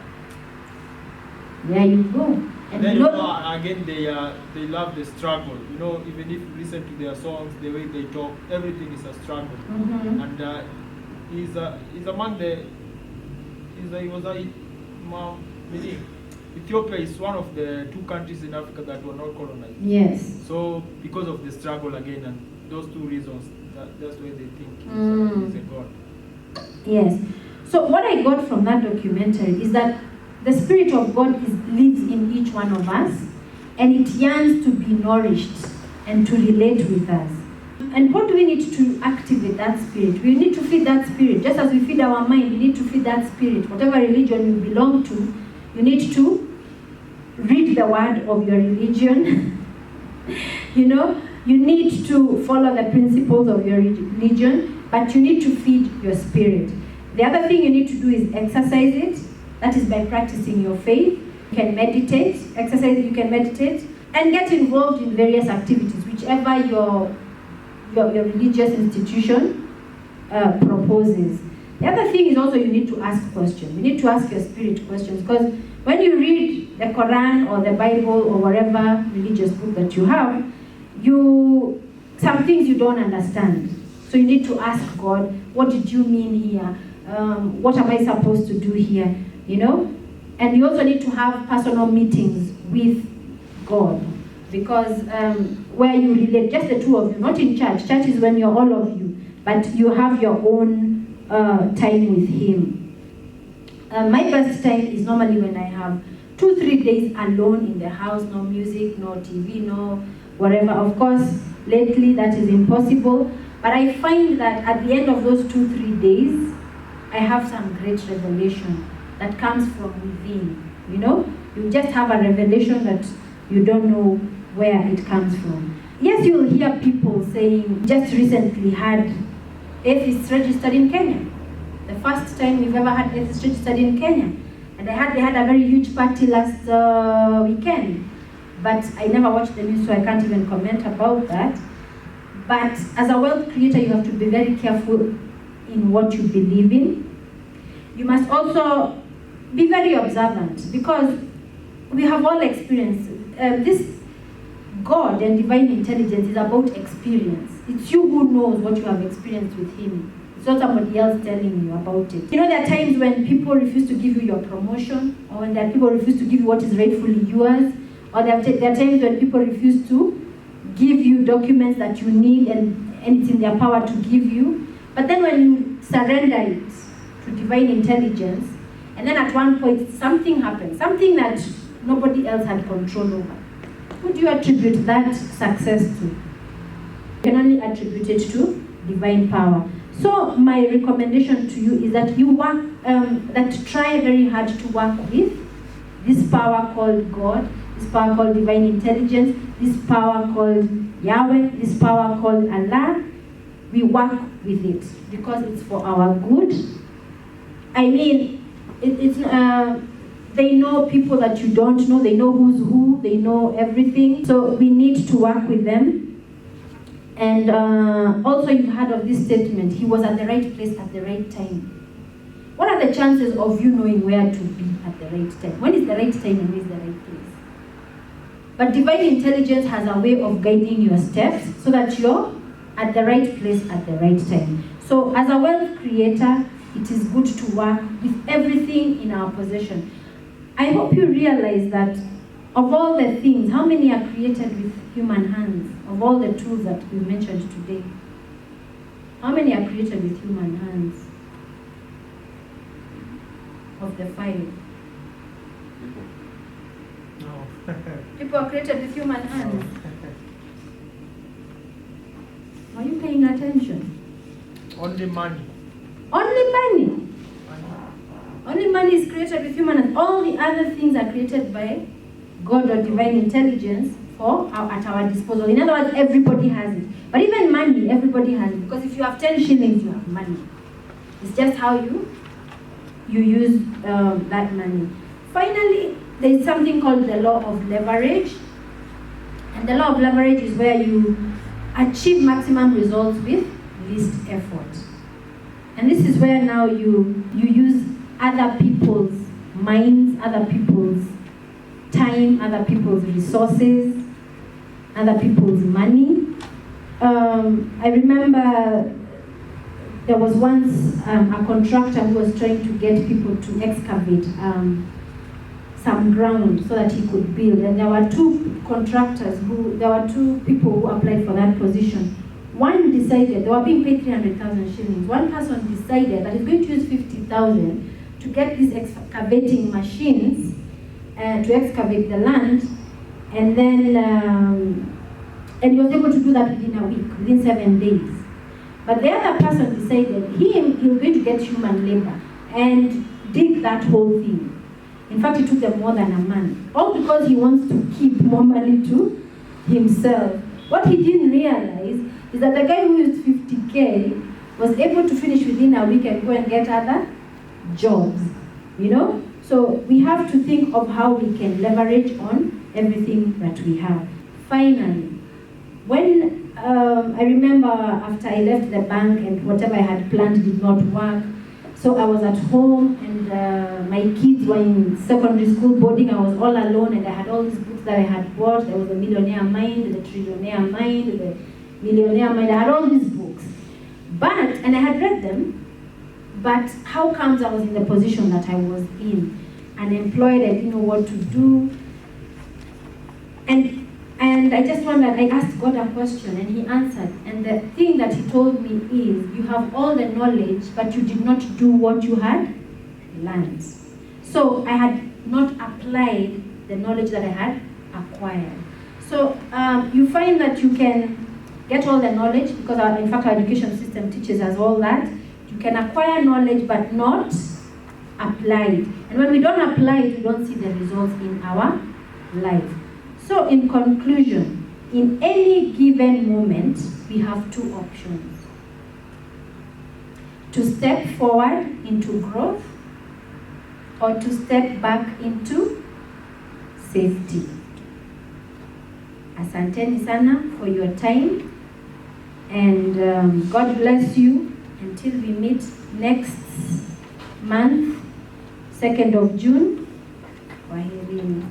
There you go. And then again they love the struggle. You know, even if you listen to their songs, the way they talk, everything is a struggle. Mm-hmm. And he's among Ethiopia is one of the 2 countries in Africa that were not colonized. Yes. So because of the struggle again and those 2 reasons, that's why they think he's a god. Yes. So what I got from that documentary is that the Spirit of God lives in each one of us, and it yearns to be nourished and to relate with us. And what do we need to activate that spirit? We need to feed that spirit. Just as we feed our mind, we need to feed that spirit. Whatever religion you belong to, you need to read the word of your religion. You know, you need to follow the principles of your religion, but you need to feed your spirit. The other thing you need to do is exercise it. That is by practicing your faith. You can meditate, exercise, you can meditate, and get involved in various activities, whichever your religious institution proposes. The other thing is also you need to ask questions. You need to ask your spirit questions, because when you read the Quran or the Bible or whatever religious book that you have, some things you don't understand. So you need to ask God, what did you mean here? What am I supposed to do here? You know? And you also need to have personal meetings with God. because where you relate, just the two of you, not in church. Church is when you're all of you, but you have your own time with him. My best time is normally when I have 2-3 days alone in the house, no music, no TV, no whatever. Of course, lately that is impossible, but I find that at the end of those 2-3 days, I have some great revelation that comes from within. You know, you just have a revelation that you don't know where it comes from. Yes, you'll hear people saying, just recently had atheists registered in Kenya. The first time we've ever had atheists registered in Kenya. And they had a very huge party last weekend. But I never watched the news, so I can't even comment about that. But as a wealth creator, you have to be very careful in what you believe in. You must also be very observant, because we have all experienced this. God and divine intelligence is about experience. It's you who knows what you have experienced with him. It's not somebody else telling you about it. You know, there are times when people refuse to give you your promotion, or when there are people refuse to give you what is rightfully yours, or there are times when people refuse to give you documents that you need and it's in their power to give you. But then when you surrender it to divine intelligence, and then at one point something happens, something that nobody else had control over. Who do you attribute that success to? You can only attribute it to divine power. So my recommendation to you is that you work, try very hard to work with this power called God, this power called divine intelligence, this power called Yahweh, this power called Allah. We work with it because it's for our good. I mean, they know people that you don't know. They know who's who. They know everything. So we need to work with them. And also, you've heard of this statement: he was at the right place at the right time. What are the chances of you knowing where to be at the right time? When is the right time and when is the right place? But divine intelligence has a way of guiding your steps so that you're at the right place at the right time. So as a wealth creator, it is good to work with everything in our possession. I hope you realize that of all the things, how many are created with human hands? Of all the tools that we mentioned today, how many are created with human hands? Of the 5. No. People are created with human hands. Are you paying attention? Only money. Only money. Only money is created with human hands. All the other things are created by God or divine intelligence at our disposal. In other words, everybody has it. But even money, everybody has it. Because if you have 10 shillings, you have money. It's just how you use that money. Finally, there is something called the law of leverage. And the law of leverage is where you achieve maximum results with least effort. And this is where now you use other people's minds, other people's time, other people's resources, other people's money. I remember there was once a contractor who was trying to get people to excavate some ground so that he could build. And there were two people who applied for that position. One decided, they were being paid 300,000 shillings. One person decided that he's going to use 50,000 to get these excavating machines to excavate the land, and then and he was able to do that within a week, within 7 days. But the other person decided he was going to get human labor and dig that whole thing. In fact, it took them more than a month, all because he wants to keep more money to himself. What he didn't realize is that the guy who used 50K was able to finish within a week and go and get other jobs, you know? So we have to think of how we can leverage on everything that we have. Finally, when I remember after I left the bank and whatever I had planned did not work, so I was at home and my kids were in secondary school boarding. I was all alone and I had all these books that I had bought. There was the Millionaire Mind, the Trillionaire Mind, the Millionaire Mind. I had all these books. And I had read them, but how comes I was in the position that I was in? Unemployed, I didn't know what to do. And I And I just wondered, I asked God a question and he answered. And the thing that he told me is, you have all the knowledge, but you did not do what you had learned. So I had not applied the knowledge that I had acquired. So you find that you can get all the knowledge, because in fact our education system teaches us all that. You can acquire knowledge but not apply it. And when we don't apply it, we don't see the results in our life. So in conclusion, in any given moment, we have two options. To step forward into growth or to step back into safety. Asanteni sana for your time, and God bless you until we meet next month, 2nd of June. Kwaherini.